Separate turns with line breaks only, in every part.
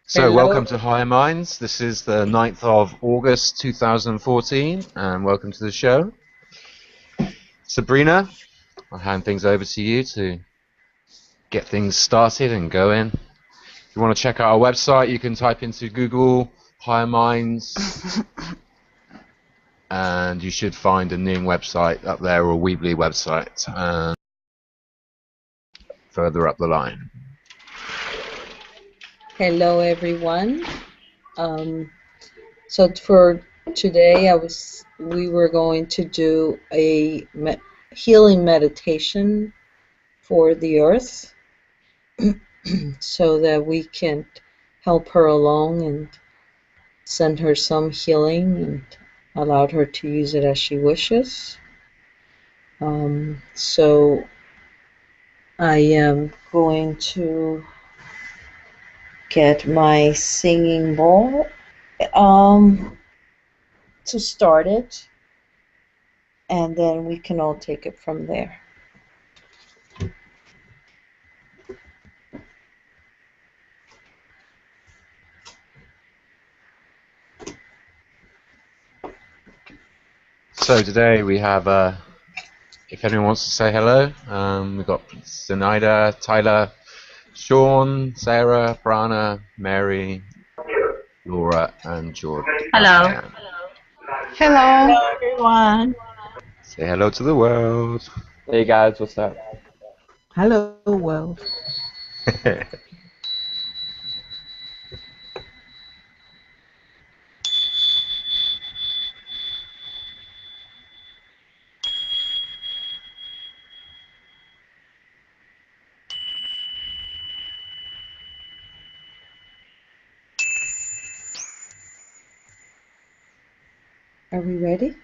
So,
Hello.
welcome to Higher Minds. This is the 9th of August 2014, and welcome to the show. Sabrina, I'll hand things over to you to get things started and going. If you want to check out our website, you can type into Google Higher Minds, and you should find a Ning website up there or a Weebly website further up the line.
Hello, everyone. So for today, we were going to do a healing meditation for the earth, so that we can help her along and send her some healing and allow her to use it as she wishes. So I am going to get my singing bowl. To start it, and then we can all take it from there.
So, today we have, if anyone wants to say hello, we've got Zenaida, Tyler, Sean, Sarah, Brana, Mary, Laura, and
Hello.
Jordan.
Hello.
Hello, everyone.
Say hello to the world.
Hey guys, what's up?
Hello, world.
Are we ready?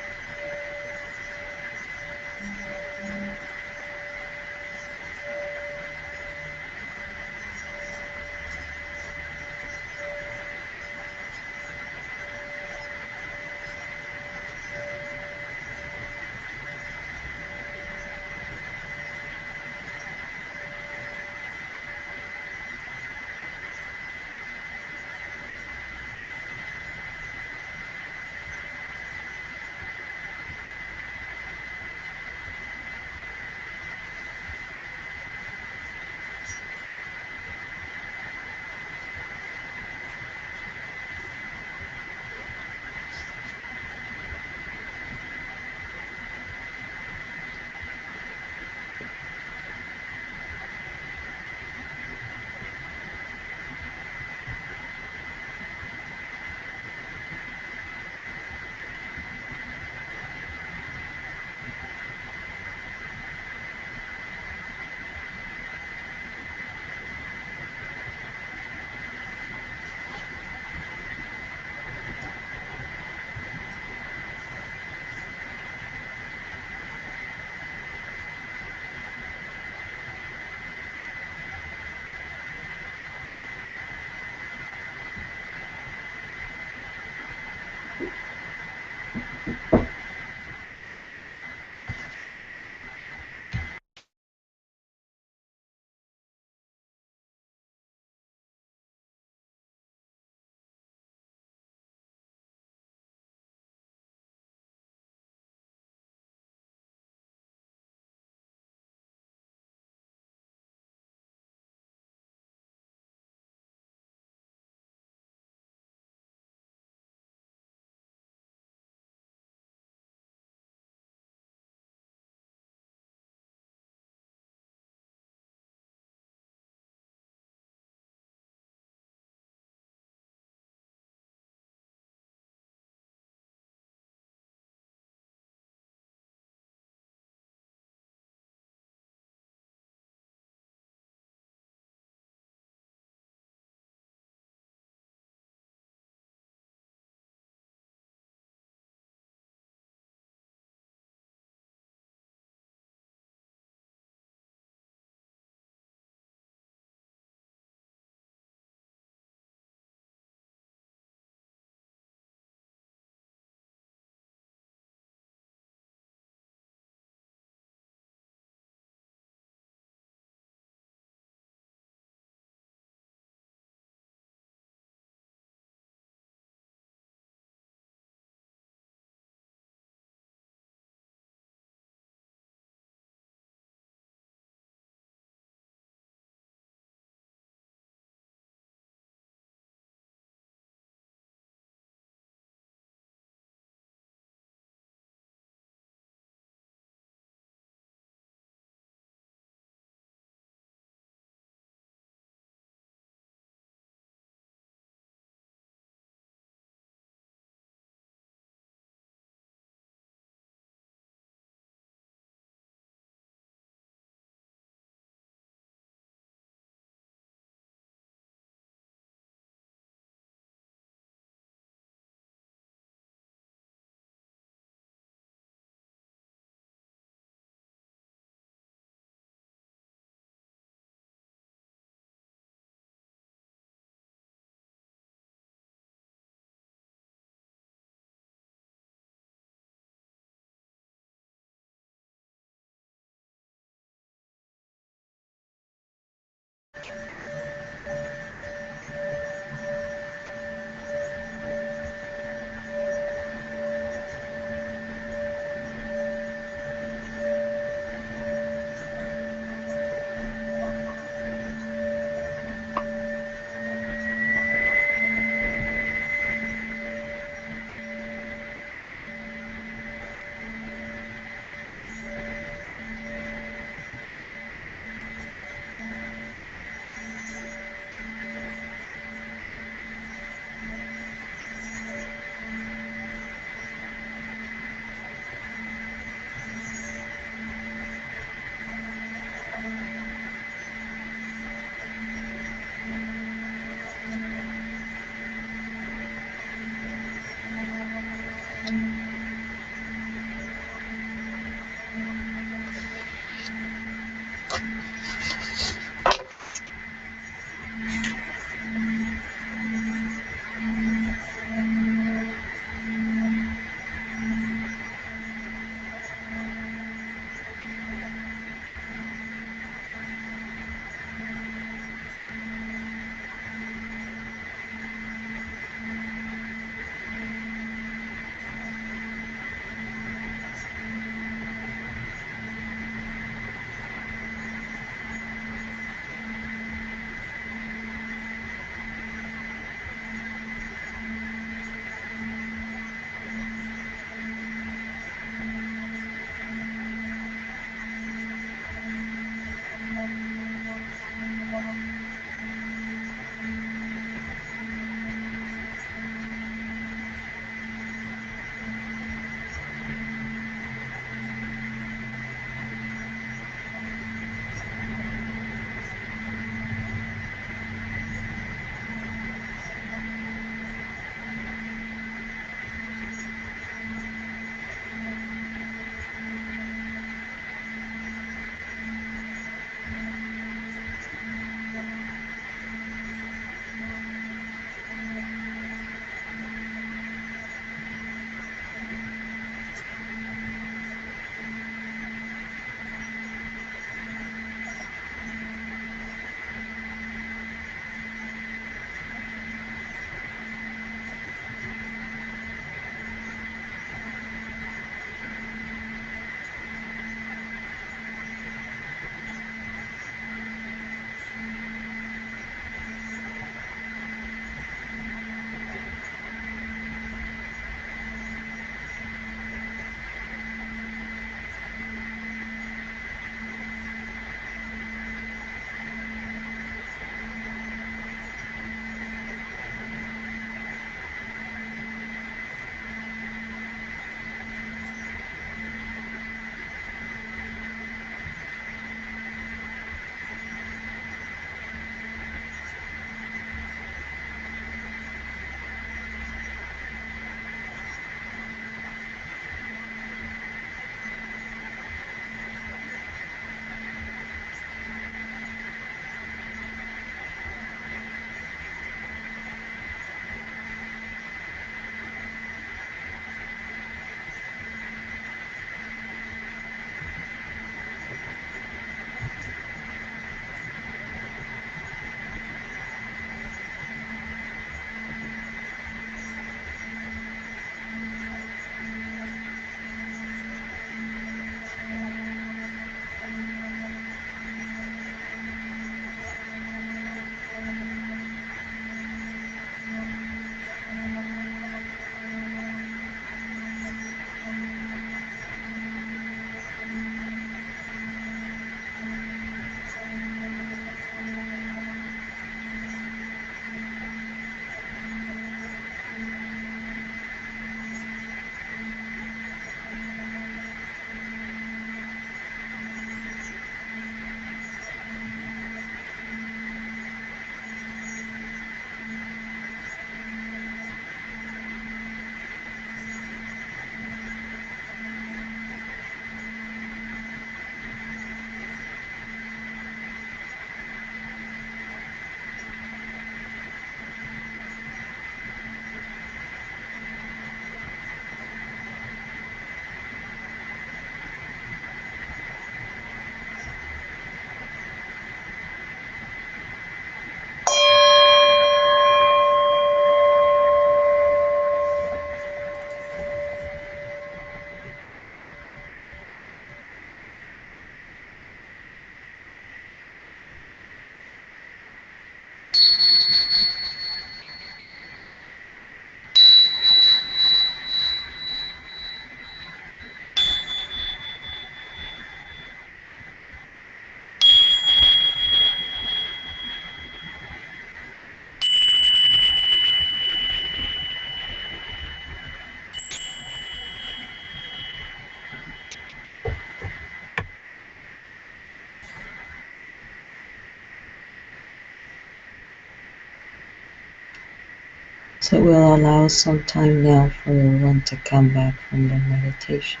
So we'll allow some time now for everyone to come back from the meditation.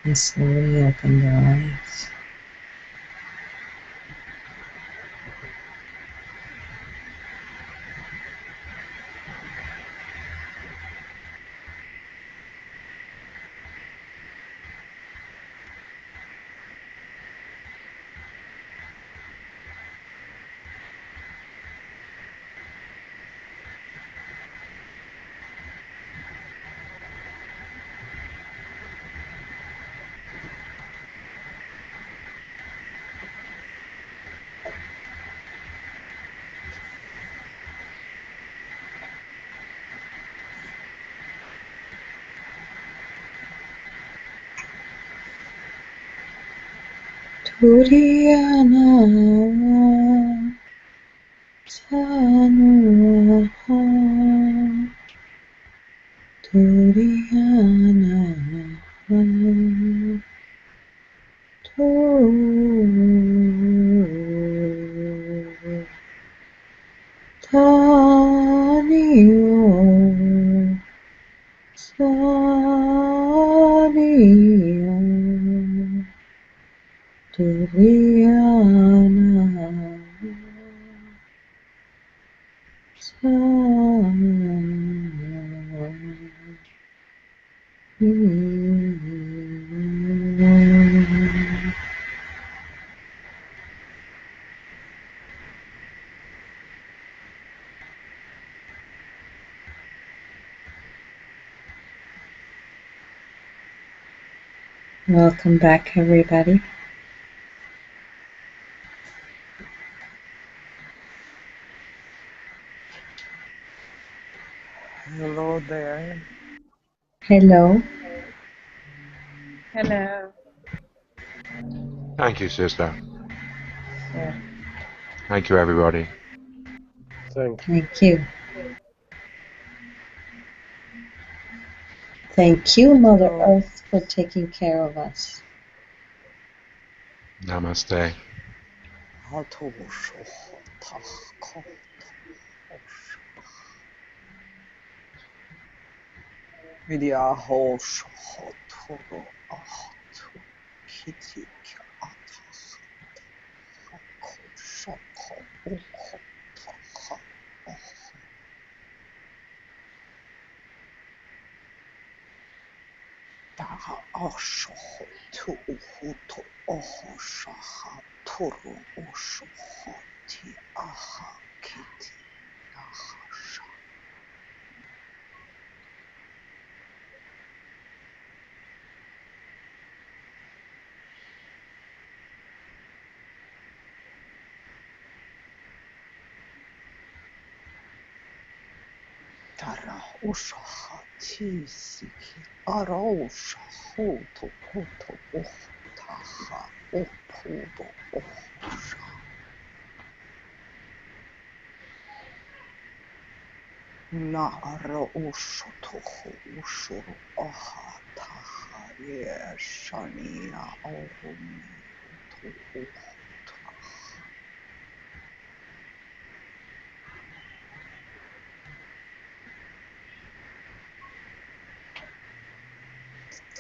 And slowly open their eyes. Turiyana Sanuha Turiyana Tu Taniyo Saniyo Turiyana Welcome back, everybody.
Hello there.
Hello.
Hello.
Thank you, sister.
Yeah.
Thank you, everybody.
Thank you.
Thank you. Thank you, Mother
So,
Earth, for taking care of us.
Namaste.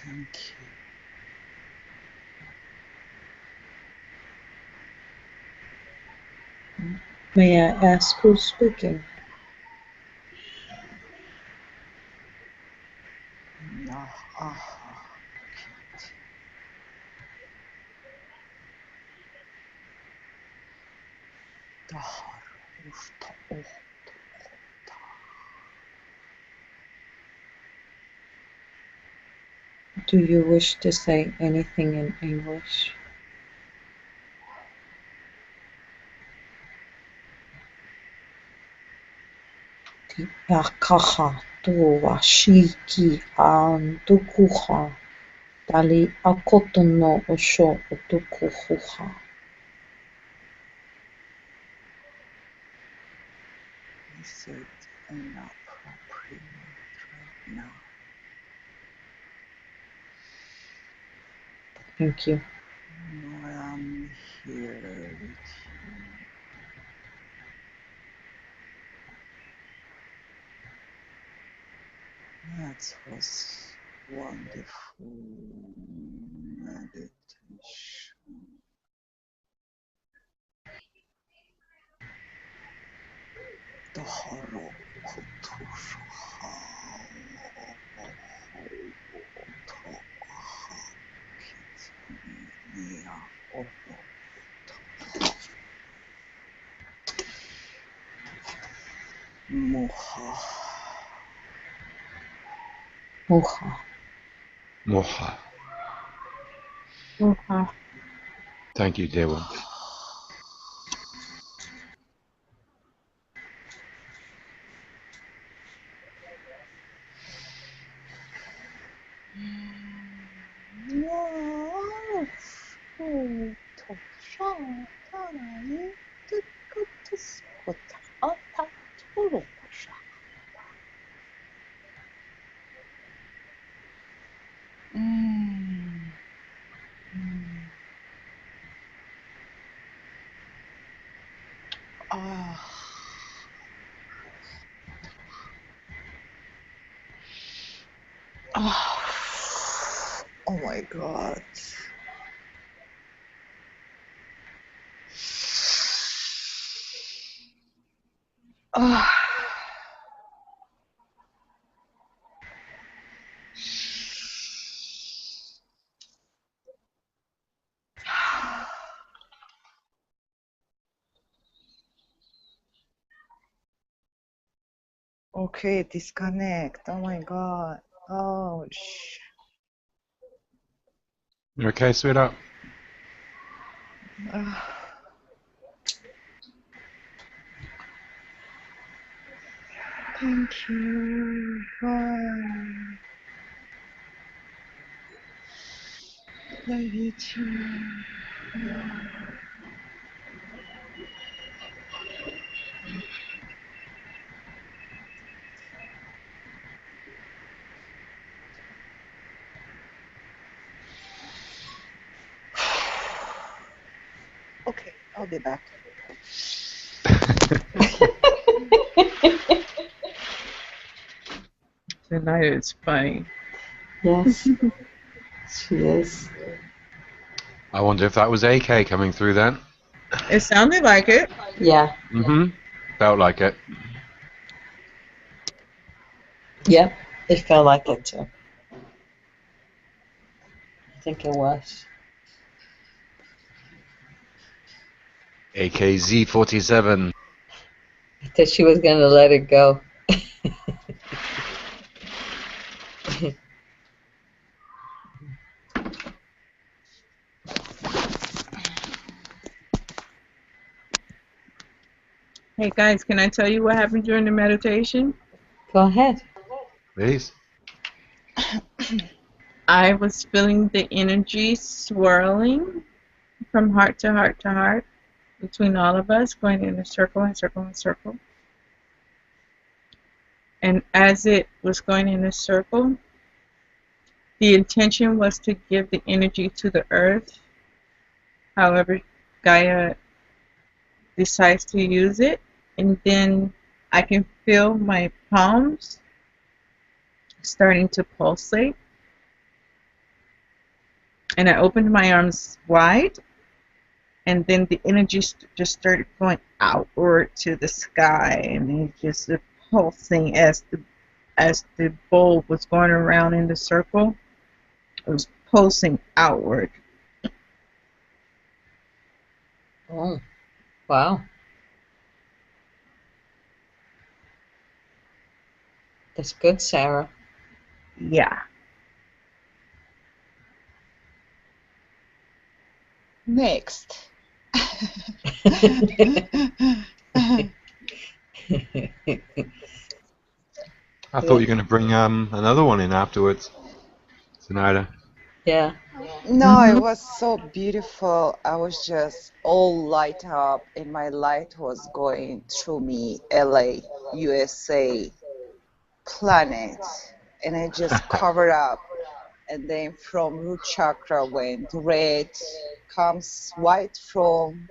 thank you.
May I ask who's speaking? Do you wish to say anything in English? Ti akaha toa shiki antukuha tali akoto no osho otokuhuha.
Is it inappropriate right now?
Thank you.
No, I'm here with you. That was wonderful meditation. Tahara kutusha kitnia oho muha
Muha.
Moha.
Okay.
Thank you, dear one.
Oh my God. Okay, disconnect. Oh my God. Oh,
You okay, sweetheart?
Thank you. Love you too. Okay, I'll be back.
Tonight is funny.
Yes, she is.
I wonder if that was AK coming through then.
It sounded like it.
Yeah.
Mm-hmm. Felt like it.
Yep. It felt like it too. I think it was.
AKZ-47.
I thought she was gonna let it go.
Hey guys, can I tell you what happened during the meditation?
Go ahead.
Please.
I was feeling the energy swirling from heart to heart to heart between all of us, going in a circle and circle and circle. And as it was going in a circle, the intention was to give the energy to the earth. However, Gaia decides to use it. And then I can feel my palms starting to pulsate. And I opened my arms wide. And then the energy just started going outward to the sky. And it just pulsing as the bulb was going around in the circle. It was pulsing outward.
Oh, wow. That's good, Sarah.
Yeah.
Next.
I thought you were going to bring another one in afterwards. Tonight.
Yeah.
No, it was so beautiful. I was just all light up, and my light was going through me, LA, USA, planet, and it just covered up. And then from root chakra went red, comes white from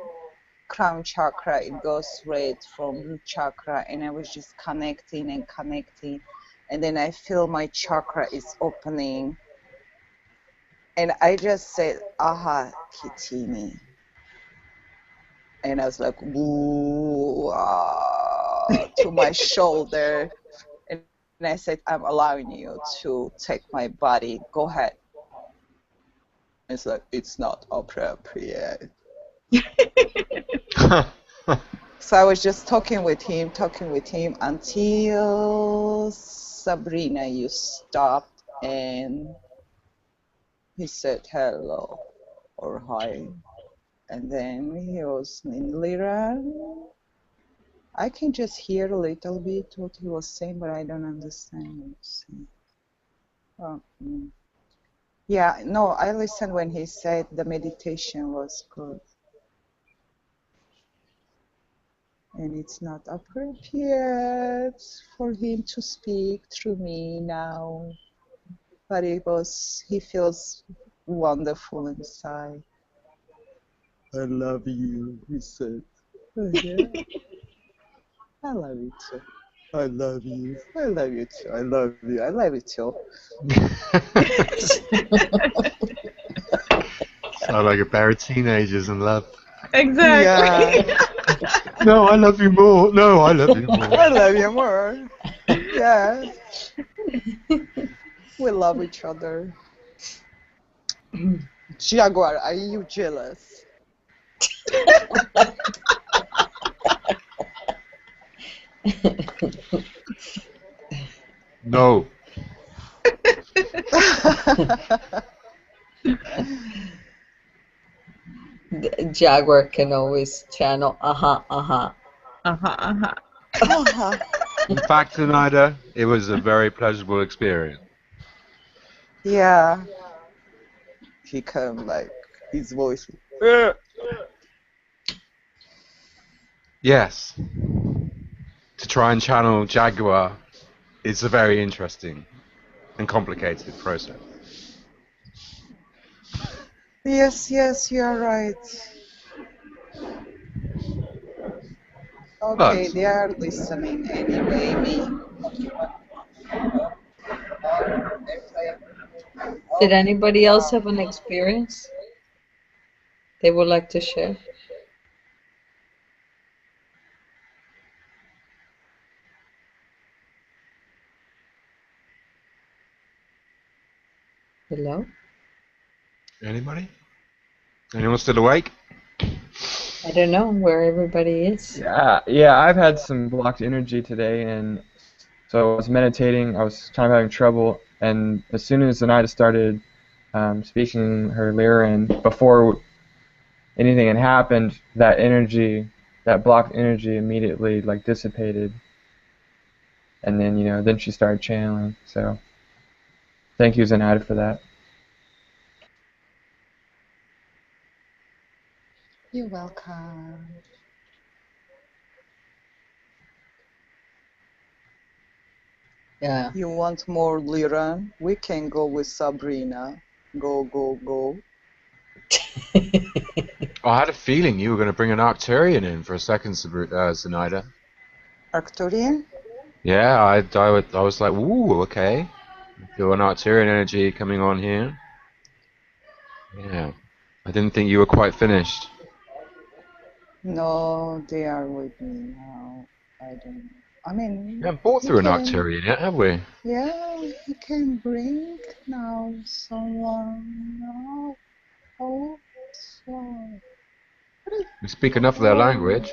crown chakra, it goes red from root chakra, and I was just connecting and connecting. and then I feel my chakra is opening, and I just said, "Aha, Kitini," and I was like, "Woo!" To my shoulder, and I said, "I'm allowing you to take my body. Go ahead." It's like, "It's not appropriate." So I was just talking with him until Sabrina, you stopped, and he said hello or hi. And then he was in Liran. I can just hear a little bit what he was saying, but I don't understand what he was saying. Yeah, no, I listened when he said the meditation was good. And it's not appropriate for him to speak through me now. But he feels wonderful inside. I love you, he said. Oh, yeah. I love you too. I love you. I love you too. I love you. I love you too.
Sound like a pair of teenagers in love.
Exactly.
Yeah.
No, I love you more. No, I love you more.
I love you more. Yeah. We love each other. Jaguar, are you jealous?
No.
Jaguar can always channel uh-huh.
In fact, Zenaida, it was a very pleasurable experience.
Yeah. He come like his voice.
Yes. To try and channel Jaguar is a very interesting and complicated process.
Yes, you are right. Okay,
But
they are listening anyway. Me.
Did anybody else have an experience they would like to share? Hello?
anybody? Anyone still awake?
I don't know where everybody is.
Yeah, I've had some blocked energy today, and so I was meditating. I was kind of having trouble, and as soon as Zenaida started speaking her lyran, before anything had happened, that energy, that blocked energy, immediately like dissipated, and then then she started channeling. So thank you, Zenaida, for that.
You're welcome.
Yeah.
You want more Liran? We can go with Sabrina. Go.
I had a feeling you were going to bring an Arcturian in for a second, Zenaida.
Arcturian?
Yeah, I was like, ooh, okay. Feel an Arcturian energy coming on here. Yeah. I didn't think you were quite finished.
No, they are with me now. I don't know. I mean,
We haven't bought
he
through an
can,
Arcturian yet, have we?
yeah, he can bring now someone now. Oh, so.
We speak enough of their language.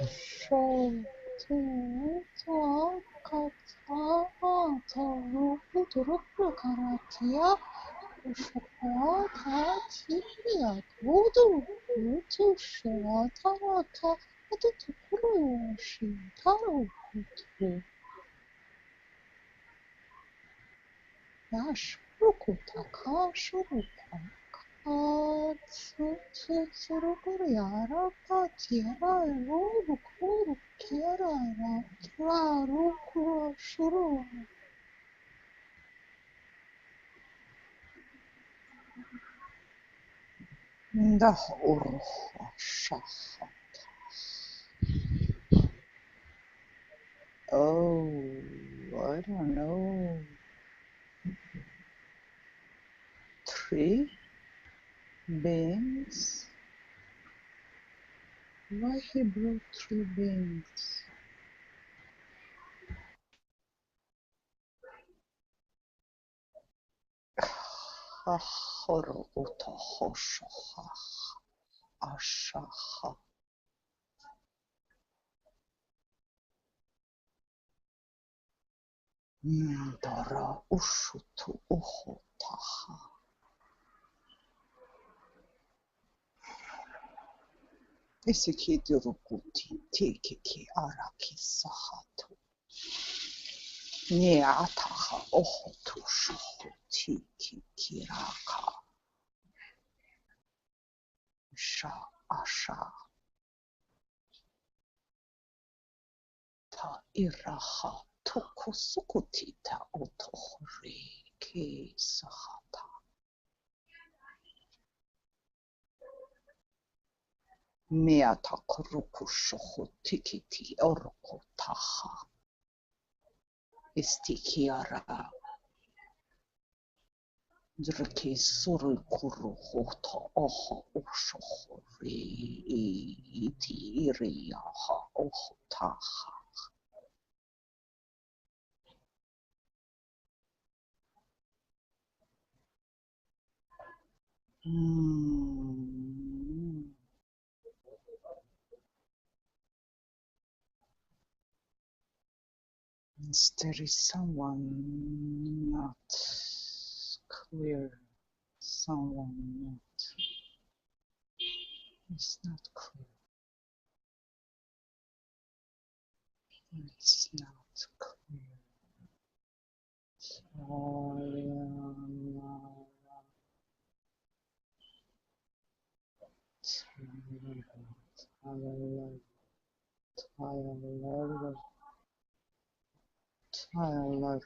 Oh, I don't know. Three beings. Why he brought three beings? Ahoro uto hoshoha ashaha. Dara ushutu uhotaha. Isiki durukuti tikiki araki sahatu. Niataha ohotu shohu tiki kiraka. Sha asha ta iraha tokusukutita otohori ki sahata. Miata kuruku shohu tikiti oroko taha. Istikiara draki suru kuru hota oha ushohori iti iriyaha ohotaha. There is someone not clear. Someone not. It's not clear. It's not clear. Tyler,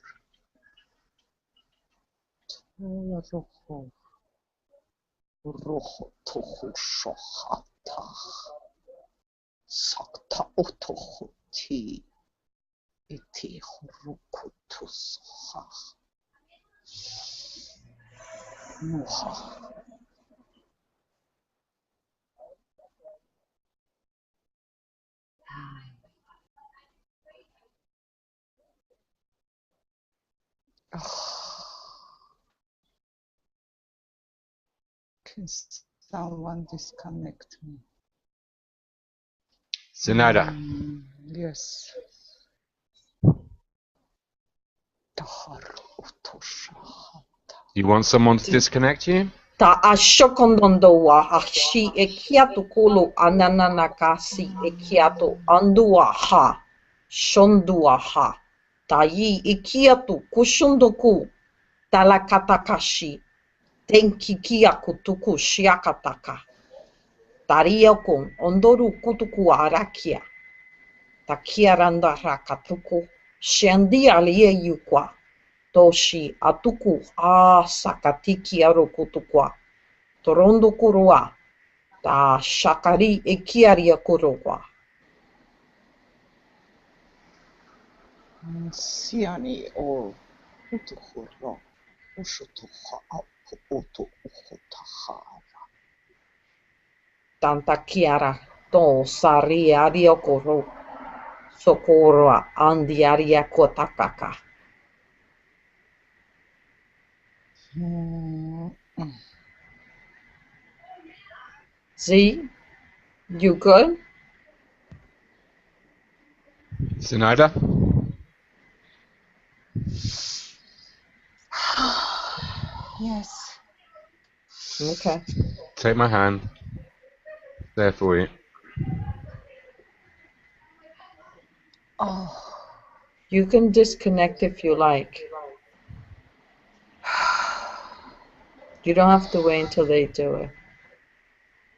roho toho shohata, sakta otoho ti, iti horukutu soha, muha. Can someone disconnect me?
Zenaida,
Yes. Tahar utosha.
you want someone to disconnect you?
Ta ashokondoa ashi ekiato kolo ananakasi ekiato andua ha shondua ha tai ekiato kushondoku talakatakashi tenkikiaku tuku shiakataka tariokon ondoru kutuku arakia takiaranda rakatuku shandia lieyukwa toshi atuku sakatiki arokutukwa Torondo kurua, ta shakari e kiaria kurua.
Siani o utuhura, ushutuha utu uhotaha.
Tanta kiara, to sari aria kuru. Socorra andiaria kotakaka. See? You good?
Zenaida?
Yes.
Okay.
Take my hand. There for you.
Oh.
You can disconnect if you like. You don't have to wait until they do it.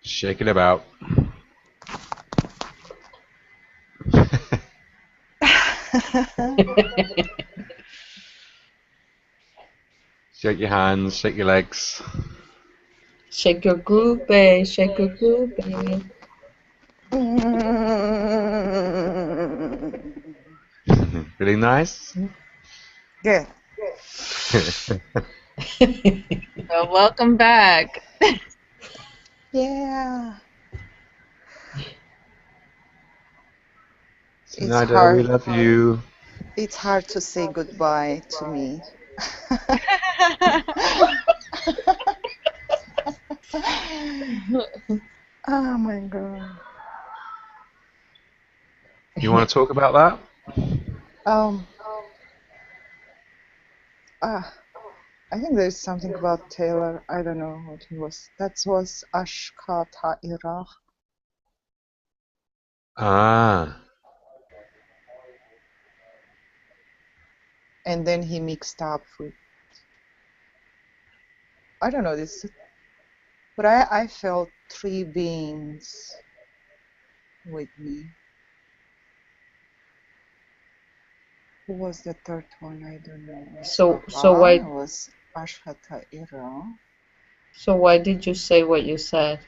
Shake it about. Shake your hands, shake your legs.
Shake your groove, shake your groove.
Feeling nice?
Good.
Well, welcome back.
Yeah. It's
Snyder, we
hard.
love you.
It's hard to say goodbye to me. Oh my God.
You want to talk about that?
Um, I think there's something about Taylor. I don't know what he was. That was Ashka Ta'ira.
Ah,
And then he mixed up with, I don't know this, but I felt three beings with me. Who was the third one? I don't know.
So
It
why
was Ashka Ta'ira.
did you say what you said?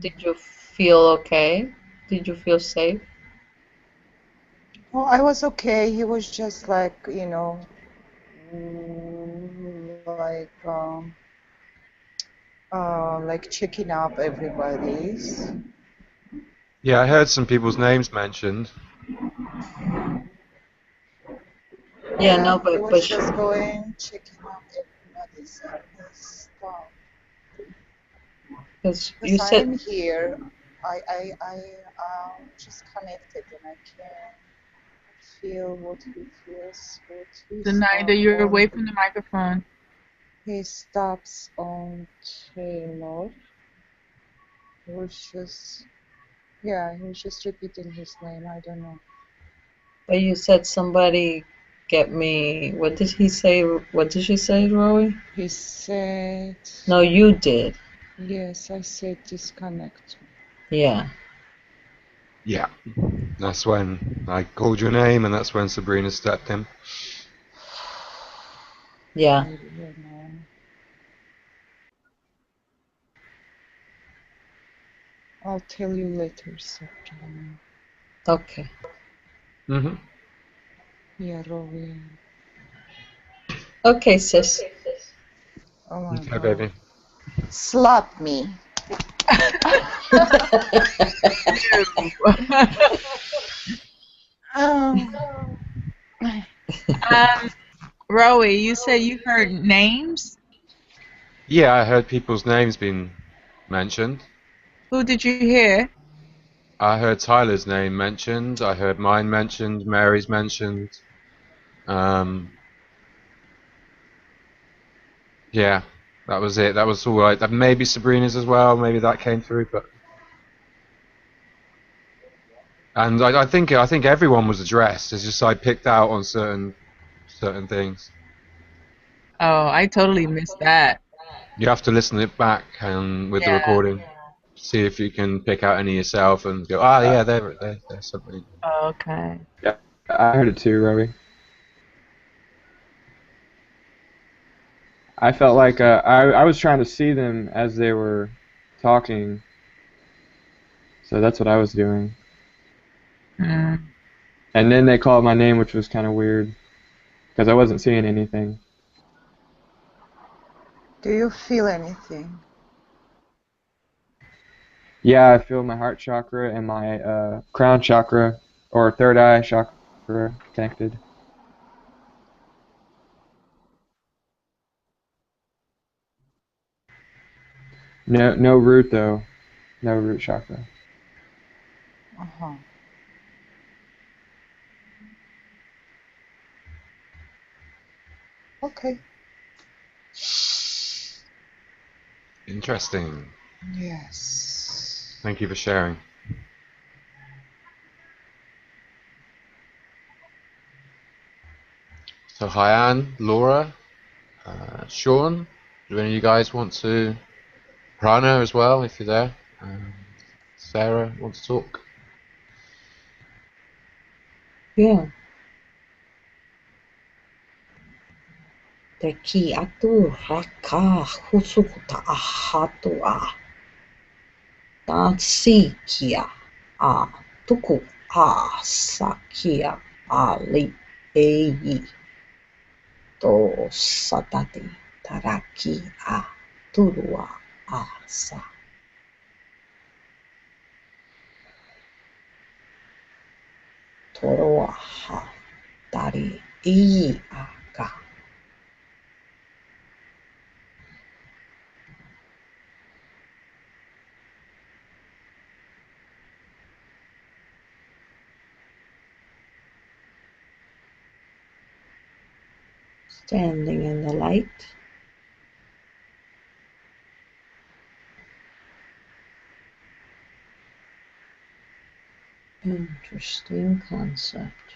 Did you feel okay? Did you feel safe?
Well, I was okay. He was just like, like checking up everybody's.
yeah, I heard some people's names mentioned.
Yeah, no,
He
but
was just going, checking up everybody's stuff.
because you
Because
said
I'm here, I just connected and I can feel what he feels, what he
Zenaida, you're away from the microphone.
He stops on Taylor. He was just, he was just repeating his name. I don't know.
but you said somebody get me. What did he say? What did she say, Roy?
He said,
No, you did.
yes, I said disconnect.
Yeah.
Yeah, that's when I called your name, and that's when Sabrina stepped in.
Yeah.
I don't know. I'll tell you later, Sabrina.
Okay.
Mm-hmm.
Yeah, Rowie.
Okay, sis.
Oh my
Okay,
God.
baby.
Slap me.
Rowie, you said you heard names?
Yeah, I heard people's names being mentioned.
Who did you hear?
I heard Tyler's name mentioned. I heard mine mentioned. Mary's mentioned. Yeah, that was it. That was all right. Maybe Sabrina's as well. Maybe that came through, but and I think everyone was addressed. It's just I picked out on certain things.
Oh, I totally missed that.
You have to listen it back and with the
Yeah.
recording, see if you can pick out any yourself and go, ah, yeah, there's something.
Okay.
Yeah, I heard it too, Robbie. I felt like I was trying to see them as they were talking, so that's what I was doing.
Mm.
And then they called my name, which was kind of weird, because I wasn't seeing anything.
Do you feel anything?
Yeah, I feel my heart chakra and my crown chakra, or third eye chakra, connected. No root though, no root chakra.
Uh-huh. Okay.
Interesting.
Yes.
Thank you for sharing. So, Hyan, Laura, Sean, do any of you guys want to? Prana as well, if you're there. Sarah, want to talk?
Yeah. Teki atu raka husukuta ahatua. Tansikia a tuku a sakia ali Eyi. Toro satati. Taraki a. Turua asa. Toroa ha. Tari. Iyi aka. Standing in the light. Interesting concept.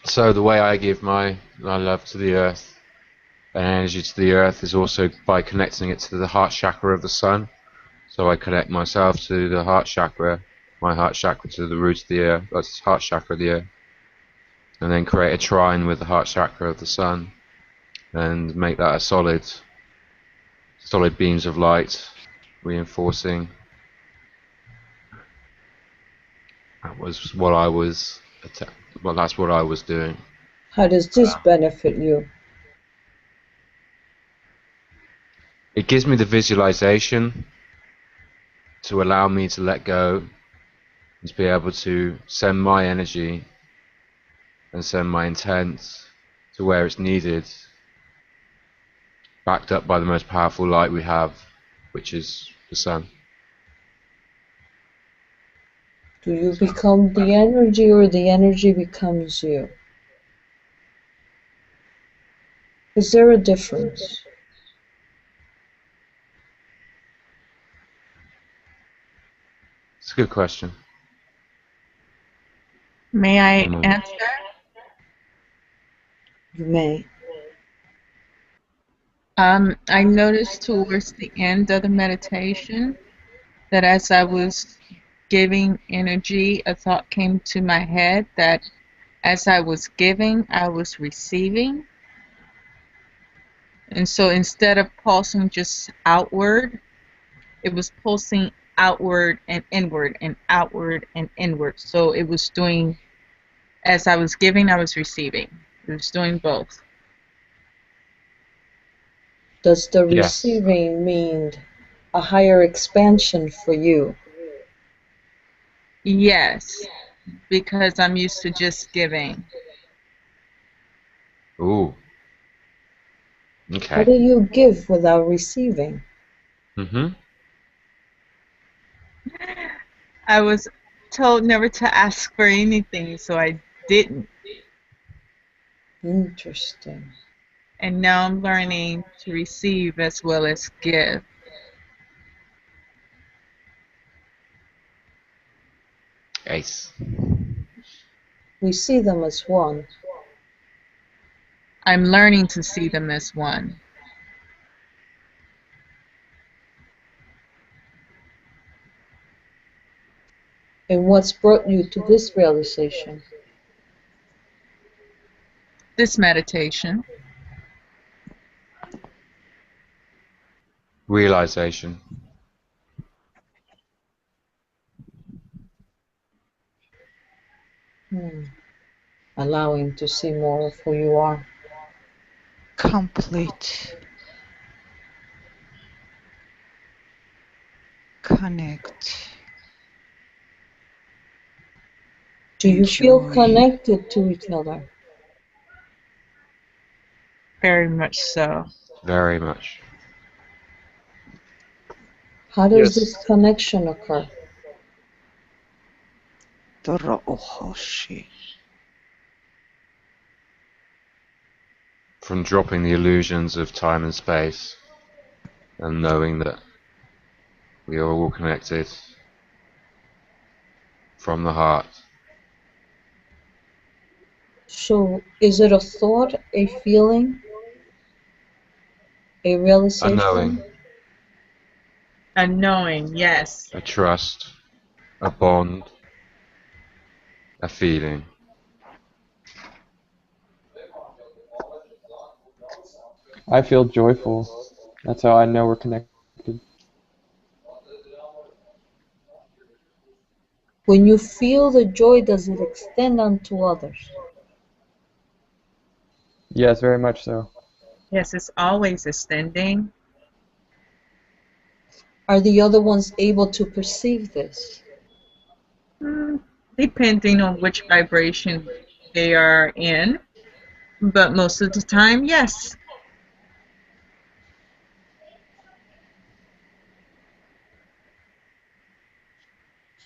So the way I give my love to the earth and energy to the earth is also by connecting it to the heart chakra of the sun. So I connect myself to the heart chakra, my heart chakra to the root of the earth, that's heart chakra of the earth, and then create a trine with the heart chakra of the sun, and make that a solid beams of light, reinforcing. That was what I was. Well, that's what I was doing.
How does this benefit you?
It gives me the visualization to allow me to let go and to be able to send my energy and send my intent to where it's needed, backed up by the most powerful light we have, which is the sun.
Do you become the energy or the energy becomes you? Is there a difference?
It's a good question.
May I
Mm.
answer?
You may.
I noticed towards the end of the meditation that as I was giving energy, a thought came to my head that as I was giving, I was receiving. And so instead of pulsing just outward, it was pulsing outward and inward and outward and inward. So it was doing, as I was giving, I was receiving. It was doing both.
Does the
Yes.
receiving mean a higher expansion for you?
Yes, because I'm used to just giving.
Ooh.
How
Okay.
do you give without receiving?
Mm-hmm.
I was told never to ask for anything, so I didn't.
Interesting.
And now I'm learning to receive as well as give.
Ace.
We see them as one.
I'm learning to see them as one.
And what's brought you to this realization?
This meditation.
Realization.
Allowing to see more of who you are.
Complete. Connect.
Do you feel
Enjoy.
connected to each other?
Very much so.
Very much.
How does
Yes.
this connection occur?
Doro ohoshi.
From dropping the illusions of time and space and knowing that we are all connected from the heart.
So, is it a thought, a feeling, a
A
realization?
knowing,
A knowing, yes.
a trust, a bond, a feeling.
I feel joyful. That's how I know we're connected.
When you feel the joy, does it extend onto others?
Yes, very much so.
Yes, it's always extending.
Are the other ones able to perceive this?
Mm, Depending on which vibration they are in, but most of the time, yes.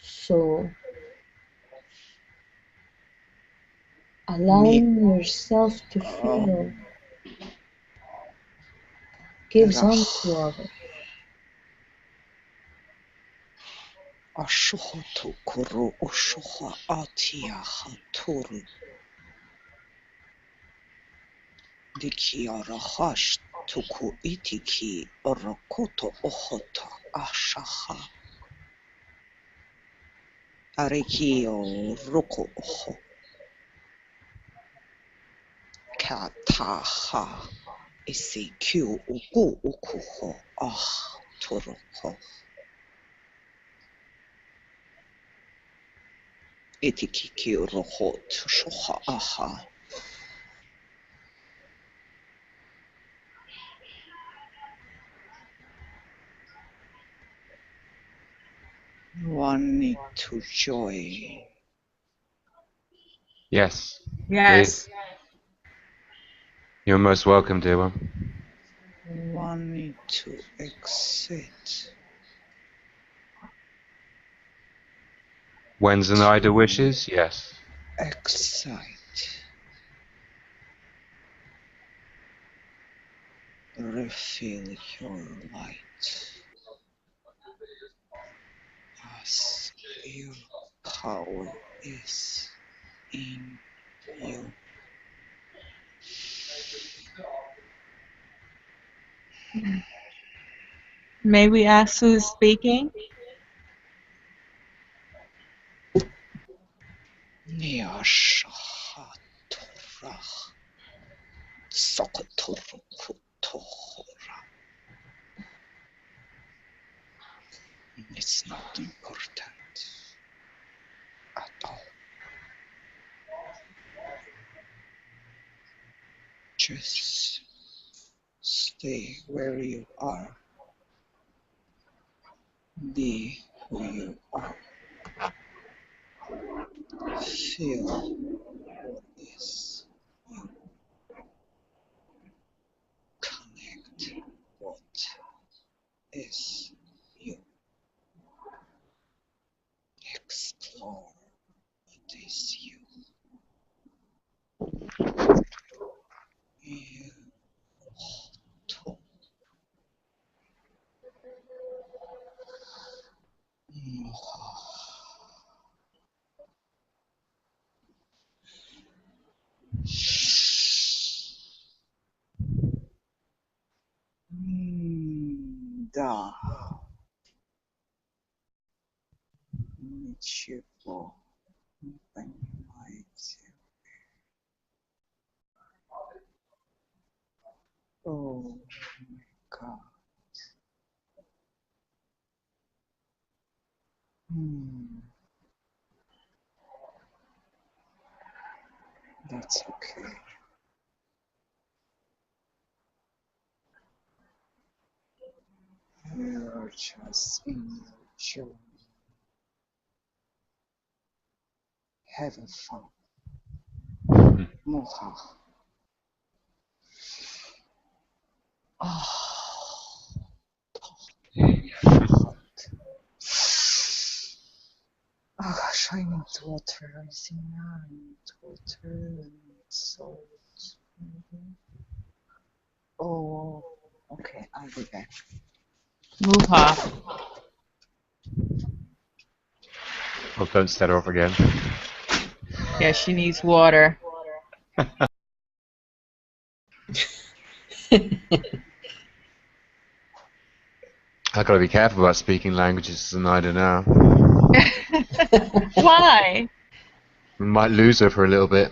So,
Me.
allowing yourself to feel gives on to
Rach.
others.
Ashohoto koro oshoha atia haturu. Diki arahash tuku itiki orokoto ohota ashaha. Ariki o roko oho. Kataha. Isikyu uku ukuho ah toroko. Itikiki rohot shoha aha. One need to joy.
Yes,
Yes.
please. You're most welcome, dear one.
One need to exit.
When Zenaida wishes, yes.
Excite. Refill your light as your power is in you.
May we ask who is speaking?
Niashahatorah Sokotorukutohora. It's not important at all. Just stay where you are. Be who you are. Feel what is you. Connect what is you. Explore what is you. You to moha. Da. Ничего не понимаете. Oh my God. That's okay. You're just in your journey. Having fun. Moha. Oh, hot. Oh gosh, I need water. I think now I need water and salt. Maybe. Oh, okay, I'll be back.
Muha.
Oh, don't set her off again.
Yeah, she needs water.
I've got to be careful about speaking languages to Zenaida now.
Why?
We might lose her for a little bit.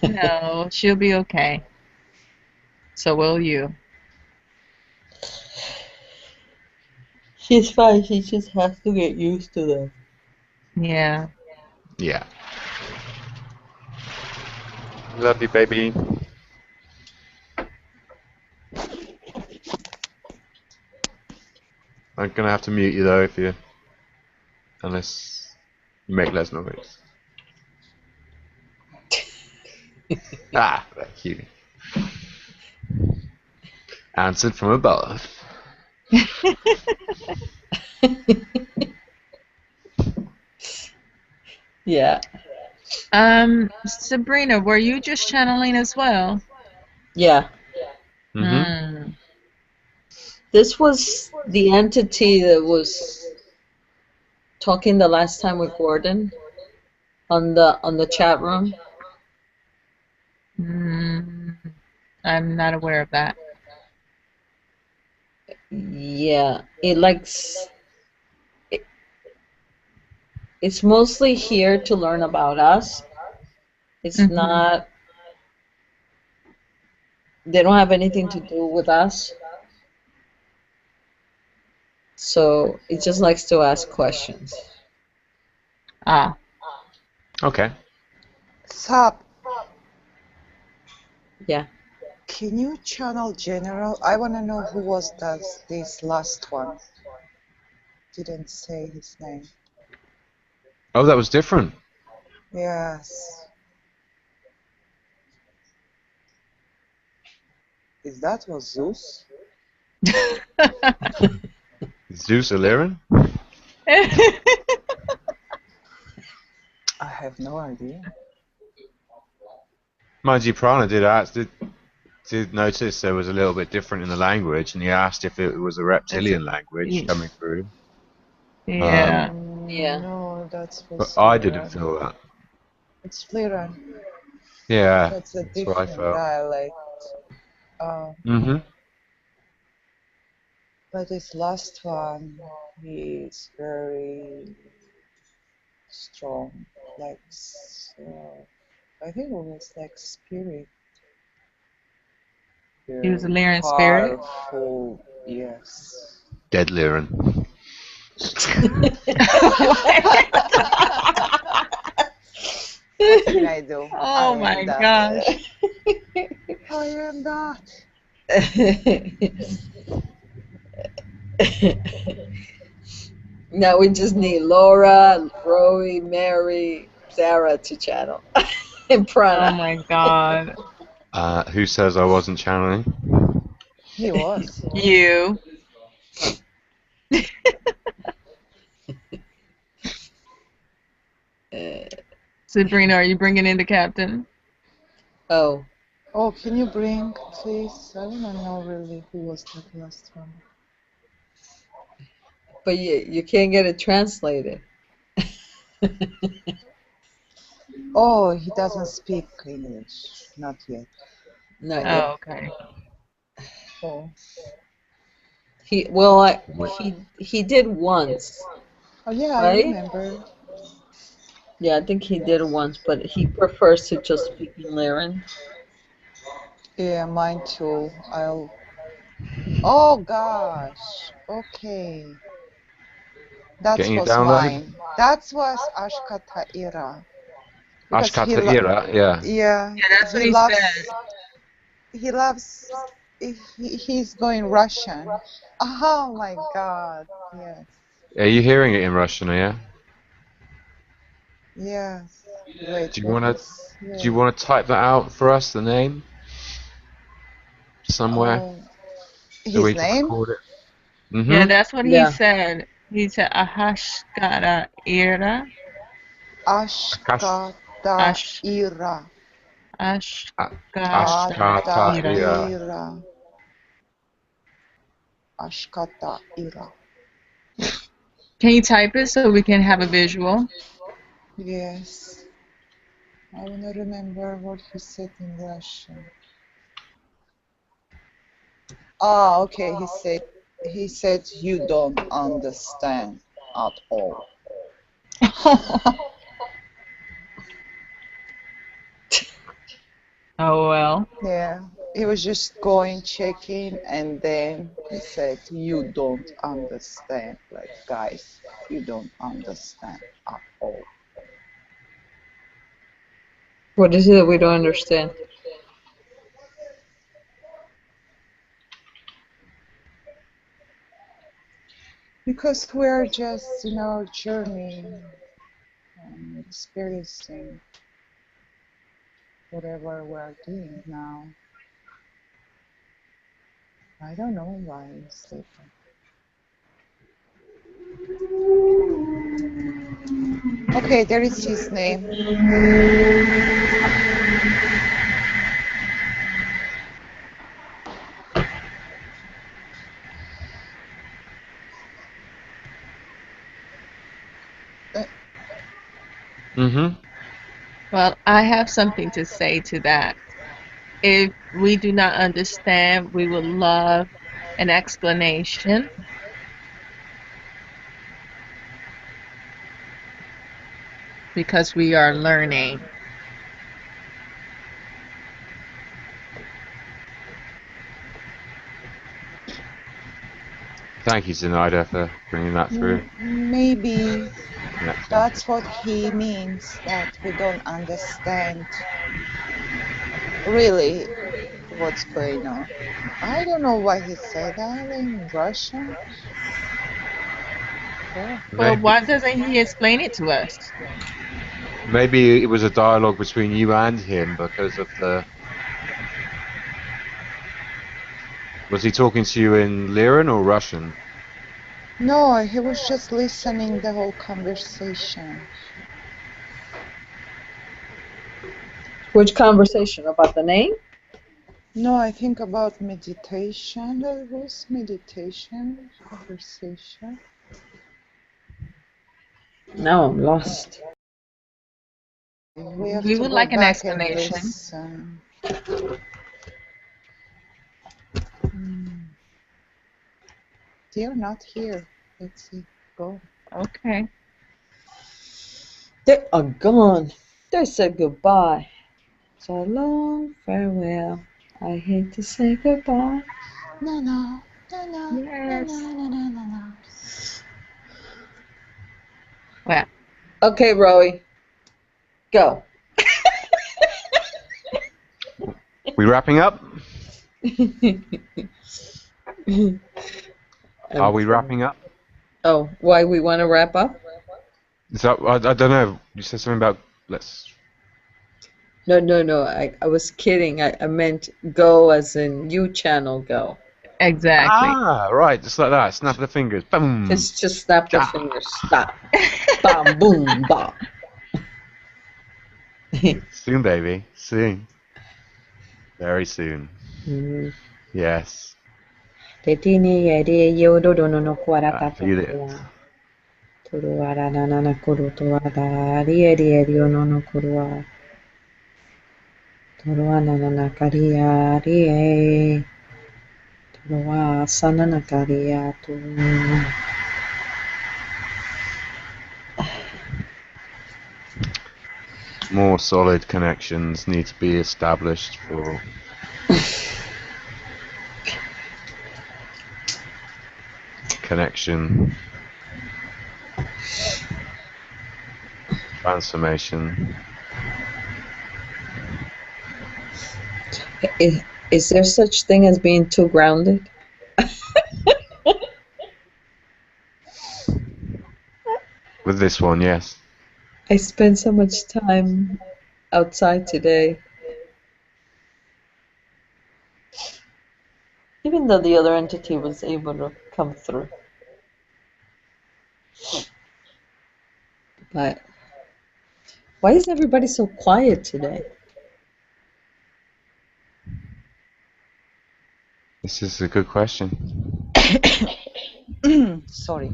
No, she'll be okay. So will you.
She's fine. She just has to get used to them.
Yeah.
Yeah. Love you, baby. I'm gonna have to mute you though unless you make less noise. Thank you. Answered from above.
Yeah.
Sabrina, were you just channeling as well?
Yeah.
Mm-hmm.
This was the entity that was talking the last time with Gordon on the chat room.
I'm not aware of that.
Yeah, it's mostly here to learn about us. It's not, they don't have anything to do with us. So it just likes to ask questions.
Ah.
Okay.
Sab,
Yeah.
can you channel General? I want to know who was this last one. Didn't say his name.
Oh, that was different.
Yes. Is that was Zeus?
Zeus Illyrian?
I have no idea.
Mind you, Prana did notice there was a little bit different in the language, and he asked if it was a reptilian language coming through.
Yeah.
Yeah.
No, that's for
But I didn't feel that.
It's Fliran.
Yeah,
That's a
that's what I
different
felt.
dialect.
Mm-hmm.
But this last one, is very strong. Like, I think it was like spirit.
He was a
Very
Lyran spirit?
powerful, yes.
Dead Lyran.
What can I do?
Oh my gosh.
I am that.
Now we just need Laura, Roy, Mary, Sarah to channel. And Prana.
Oh my god.
Who says I wasn't channeling?
He was.
You. Sabrina, are you bringing in the captain?
Oh.
Oh, can you bring, please? I don't know really who was that last one.
But you can't get it translated.
Oh, he doesn't speak English. Not yet.
Not yet.
Oh, okay.
Oh.
He did once.
Oh yeah,
right?
I remember.
Yeah, I think he did it once, but he prefers to just speak in Lyran.
Yeah, mine too. Oh gosh. Okay. That
Getting it
was
downloaded?
mine. That was Ashkata Ira. Because
Ashkata Ira, yeah.
Yeah,
that's what he said.
He loves. He's going Russian. Oh my God! Yes.
Are you hearing it in Russian, yeah?
Yes. Wait.
Do you wanna type that out for us, the name? Somewhere? So we
His
can
name?
record it.
Yeah, that's what he
Yeah.
said. He said Ahashkara Ira.
Ashkata Ira.
Ashkata Ira.
Ira. Ashkata Ira.
Can you type it so we can have a visual?
Yes. I want to remember what he said in Russian. Ah, okay. He said you don't understand at all.
Oh well.
Yeah. he was just going, checking, and then he said, "You don't understand. Like, guys, you don't understand at all."
What is it that we don't understand?
Because we're just in our journey and experiencing whatever we're doing now. I don't know why it's different. Okay, there is his name.
Mm-hmm.
Well, I have something to say to that. If we do not understand, we would love an explanation. Because we are learning.
Thank you, Zenaida, for bringing that through.
Maybe
Connection.
that's what he means, that we don't understand really what's going on. I don't know why he said that in Russian. Yeah.
Well,
Maybe,
why doesn't he explain it to us?
maybe it was a dialogue between you and him because of the. Was he talking to you in Lyran or Russian?
No, he was just listening the whole conversation.
Which conversation? About the name?
No, I think about meditation. That was meditation conversation.
No, I'm lost.
We have
We
to
would
go
like an
back and
explanation.
listen. They're not here. Let's see. Go.
Okay.
They are gone. They said goodbye. So long, farewell. I hate to say goodbye.
No, no, no, no,
Yes.
no, no, no, no, no.
Well,
Okay, Roey. Go.
We wrapping up? Are we wrapping up?
Oh, why we want to wrap up?
Is that, I don't know. You said something about let's.
No. I was kidding. I meant go as in you channel go.
exactly.
Ah, right, just like that. Snap of the fingers. Boom.
Just snap the
Ja.
fingers. Stop. Bam, boom, bam.
Soon, baby. Soon. Very soon. Yes.
Tetini yedi yodo no
I feel it.
Turuara nana kuru tuara riedi no kurua. Turuana nana karia rie. Turua sanana karia tu.
More solid connections need to be established for connection, transformation.
Is there such thing as being too grounded?
With this one, yes.
I spent so much time outside today. Even though the other entity was able to come through. But why is everybody so quiet today?
This is a good question.
Sorry.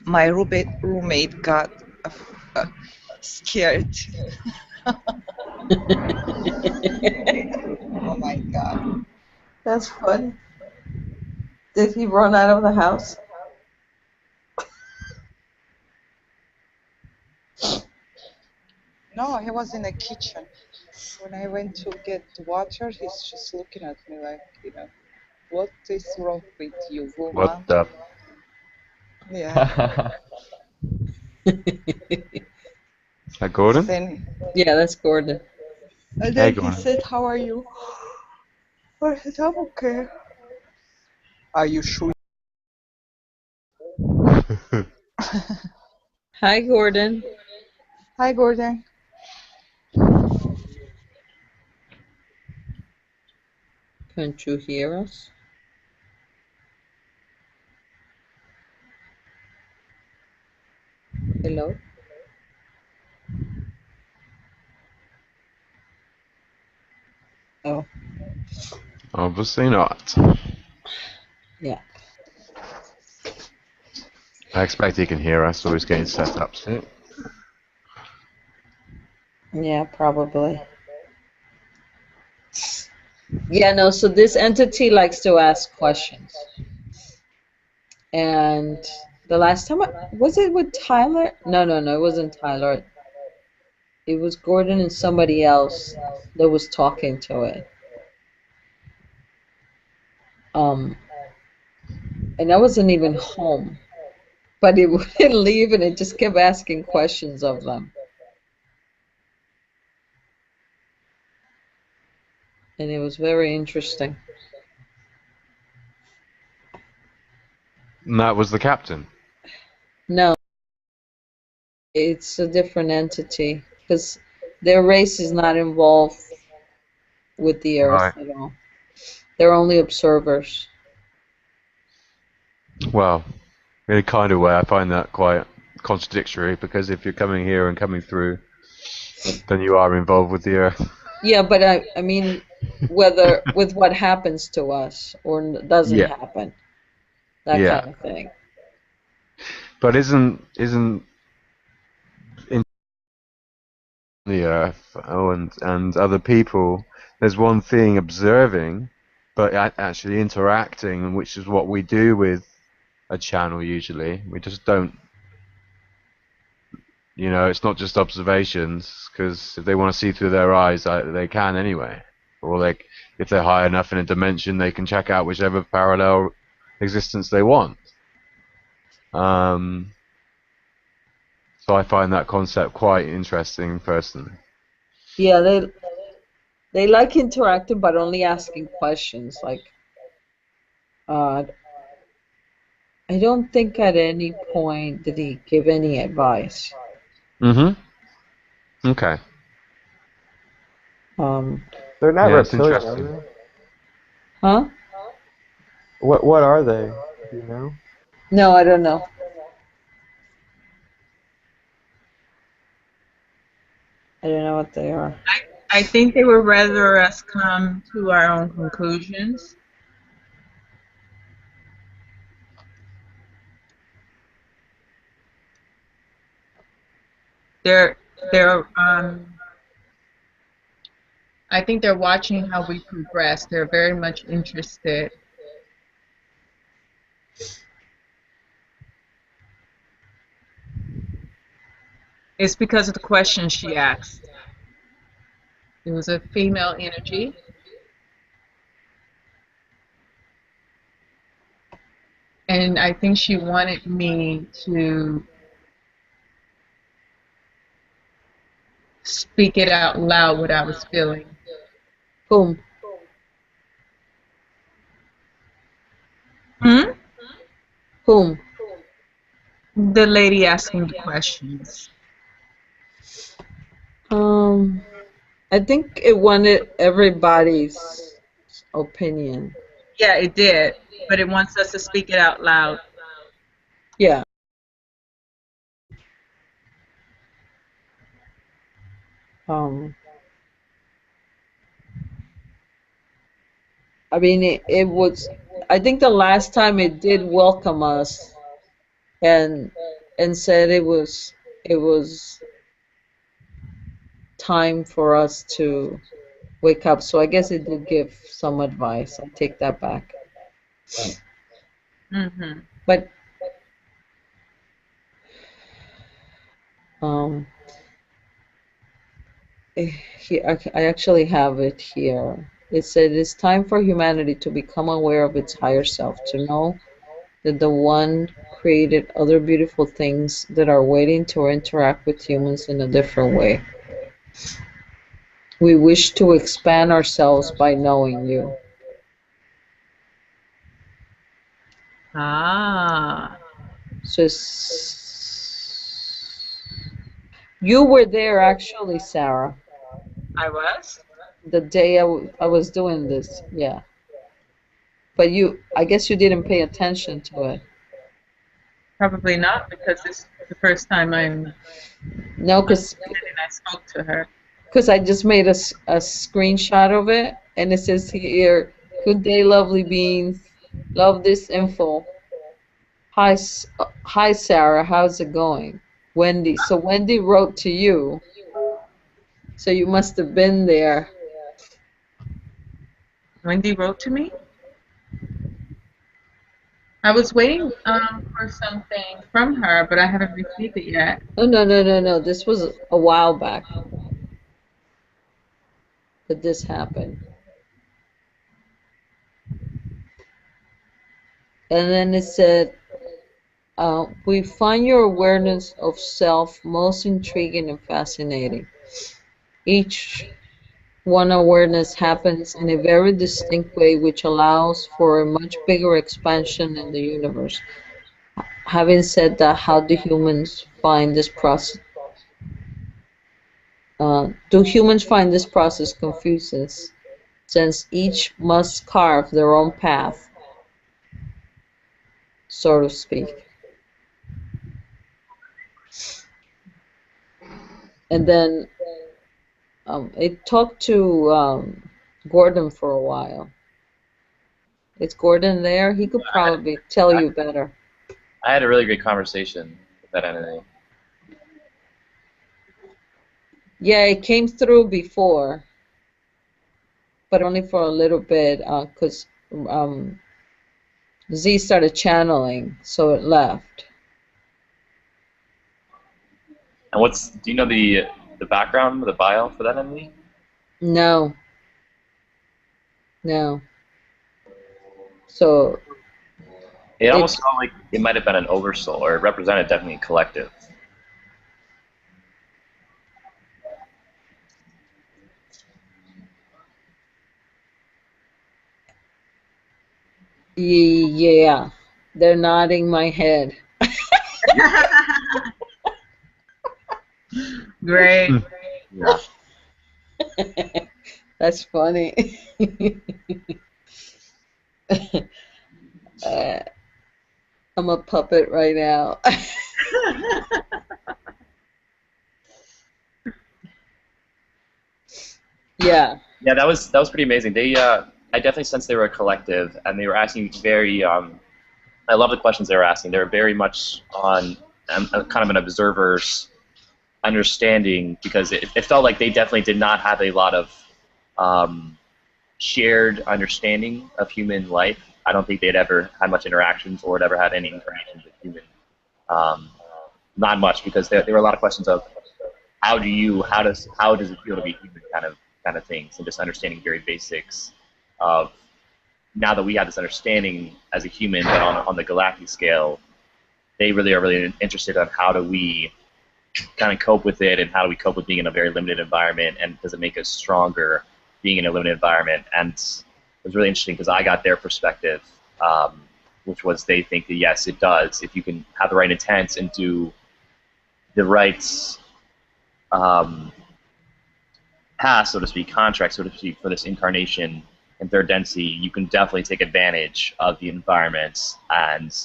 My roommate got scared. Oh my God.
That's funny. Did he run out of the house?
No, he was in the kitchen. When I went to get water, he's just looking at me like, what is wrong with you,
What
woman?
the?
Yeah.
Is that Gordon?
Then,
Yeah, that's Gordon.
and
Hey,
then he
Gordon.
said, "How are you?" I said, "I'm okay." Are you sure?
Hi, Gordon.
Hi, Gordon.
Can't you hear us? Hello? Oh,
Obviously not.
yeah.
I expect he can hear us, so he's getting set up soon.
Yeah, probably. Yeah, no, so this entity likes to ask questions. And the last time, was it with Tyler? No, it wasn't Tyler. It was Gordon and somebody else that was talking to it. And I wasn't even home, but it wouldn't leave and it just kept asking questions of them. And it was very interesting.
And that was the captain.
No, it's a different entity because their race is not involved with the
Right.
Earth at all. They're only observers.
Well, in a kind of way, I find that quite contradictory because if you're coming here and coming through, then you are involved with the Earth.
Yeah, but I mean, whether with what happens to us or doesn't
Yeah.
happen, that
Yeah.
kind of thing.
But isn't in the Earth and other people? There's one thing observing, but actually interacting, which is what we do with a channel usually. We just don't. It's not just observations, because if they want to see through their eyes, they can anyway. Or if they're high enough in a dimension, they can check out whichever parallel existence they want. Um, so I find that concept quite interesting personally.
Yeah, they like interacting, but only asking questions. Like, uh, I don't think at any point did he give any advice.
Mm-hmm. Okay.
Um,
They're not
Yeah, it's
reptilian, are
interesting.
they?
huh?
What are they? Do you know?
No, I don't know. I don't know what they are.
I think they would rather us come to our own conclusions. They're they're I think they're watching how we progress. They're very much interested. It's because of the question she asked. It was a female energy. And I think she wanted me to speak it out loud what I was feeling.
Whom?
Hmm?
Whom?
The lady asking the questions.
I think it wanted everybody's opinion.
Yeah, it did. But it wants us to speak it out loud.
Yeah. Um, I mean, it was. I think the last time it did welcome us and said it was time for us to wake up. So I guess it did give some advice. I take that back.
Mm-hmm.
But um, I actually have it here. It said it's time for humanity to become aware of its higher self, to know that the one created other beautiful things that are waiting to interact with humans in a different way. We wish to expand ourselves by knowing you.
Ah,
So you were there actually, Sarah,
I was?
the day I was doing this. Yeah. But I guess you didn't pay attention to it.
Probably not, because this is the first time I'm
No, because
and I spoke to her.
I just made a screenshot of it, and it says here, "Good day, lovely beings. Love this info. Hi, Sarah. How's it going? Wendy." So Wendy wrote to you. So you must have been there.
Wendy wrote to me. I was waiting for something from her, but I haven't received it yet.
Oh, no. This was a while back that this happened. And then it said, we find your awareness of self most intriguing and fascinating. Each one awareness happens in a very distinct way, which allows for a much bigger expansion in the universe. Having said that, how do humans find this process? Do humans find this process confusing, since each must carve their own path, so to speak? And then it talked to Gordon for a while. Is Gordon there? He could probably tell you better.
I had a really great conversation with that entity.
Yeah, it came through before, but only for a little bit, because Z started channeling, so it left.
And do you know the background, the bio for that entity?
No. So
It almost felt like it might have been an oversoul, or it represented definitely a collective.
yeah, they're nodding my head.
Great.
Yeah.
That's funny. I'm a puppet right now. Yeah.
Yeah, that was pretty amazing. I definitely sensed they were a collective, and they were asking very. I love the questions they were asking. They were very much on kind of an observer's understanding, because it felt like they definitely did not have a lot of shared understanding of human life. I don't think they'd ever had much interactions or had ever had any interactions with human. Not much, because there were a lot of questions of how does it feel to be human kind of things, and just understanding very basics of, now that we have this understanding as a human, but on the galactic scale, they really are really interested on how do we kind of cope with it, and how do we cope with being in a very limited environment, and does it make us stronger being in a limited environment. And it was really interesting because I got their perspective, which was they think that yes, it does. If you can have the right intent and do the right path, so to speak, contract, so to speak, for this incarnation in third density, you can definitely take advantage of the environment. And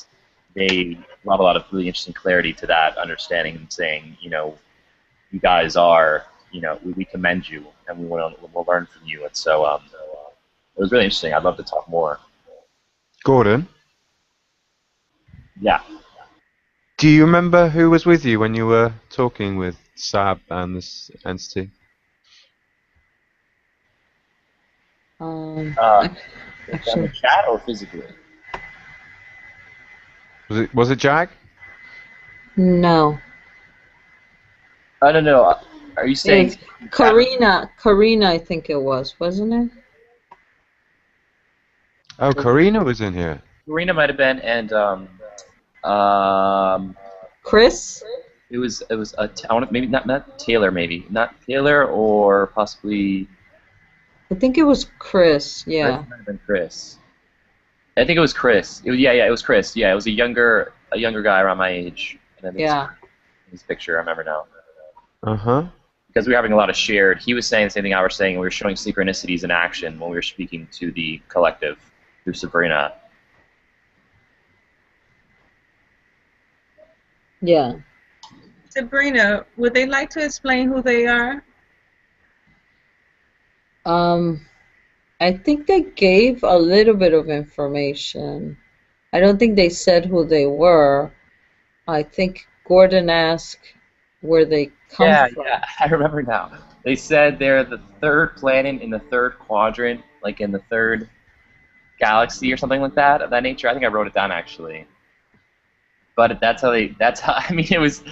they brought a lot of really interesting clarity to that understanding, and saying, you guys are, we commend you, and we'll learn from you. And so it was really interesting. I'd love to talk more.
Gordon,
Yeah.
do you remember who was with you when you were talking with Sab and this entity?
In
Actually,
the chat or physically?
Was it Jag?
no.
No. Are you saying
It's Karina, I think it was, wasn't it?
Oh, Karina was in here.
Marina might have been, and um,
Chris?
it was I want maybe not Taylor, maybe not Taylor, or possibly
I think it was Chris,
Chris.
yeah.
Might have been Chris. I think it was Chris. Yeah, it was Chris. Yeah, it was a younger guy around my age. And then
Yeah.
his picture, I remember now.
Uh-huh.
Because we were having a lot of shared. He was saying the same thing I was saying. We were showing synchronicities in action when we were speaking to the collective through Sabrina.
Yeah.
Sabrina, would they like to explain who they are?
I think they gave a little bit of information. I don't think they said who they were. I think Gordon asked where they come from.
Yeah, I remember now. They said they're the third planet in the third quadrant, like in the third galaxy or something like that, of that nature. I think I wrote it down actually. But that's how I mean it was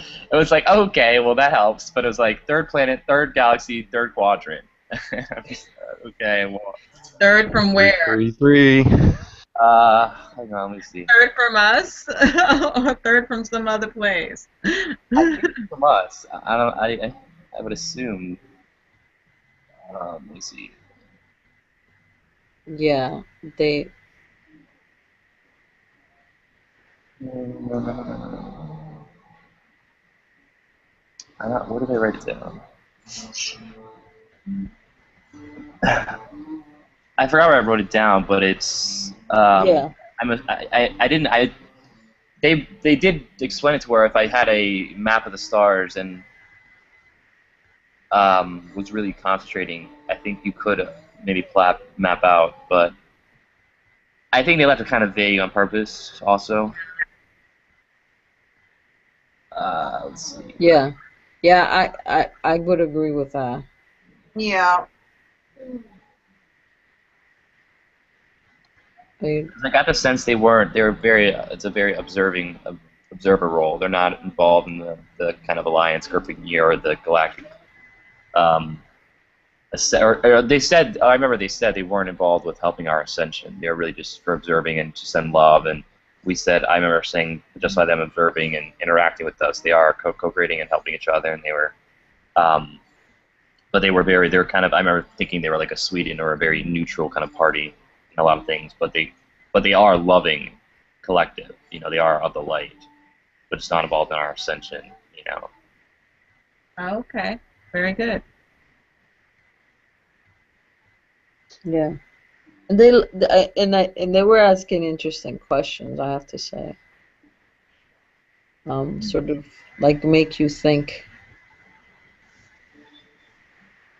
like, okay, well that helps, but it was like third planet, third galaxy, third quadrant. Okay, well.
Third from where?
333.
Hang on, let me see.
Third from us, or third from some other place?
I think it's from us. I would assume. Let me see.
Yeah, they.
Where did I write it down? I forgot where I wrote it down, but it's.
Yeah.
They did explain it to where if I had a map of the stars and was really concentrating, I think you could maybe map out, but I think they left it kind of vague on purpose also. Let's see.
Yeah. Yeah, I would agree with that.
Yeah.
I,
I got the sense they were very, it's a very observer role. They're not involved in the kind of alliance grouping year or the galactic, or they said, I remember they said they weren't involved with helping our ascension. They were really just for observing and to send love. And we said, I remember saying, just by them observing and interacting with us, they are co-creating and helping each other. And they were, but they were kind of, I remember thinking they were like a Sweden or a very neutral kind of party in a lot of things, but they are loving collective. You know, they are of the light, but it's not involved in our ascension. You know.
Okay, very good.
yeah. And they were asking interesting questions, I have to say. Sort of like make you think.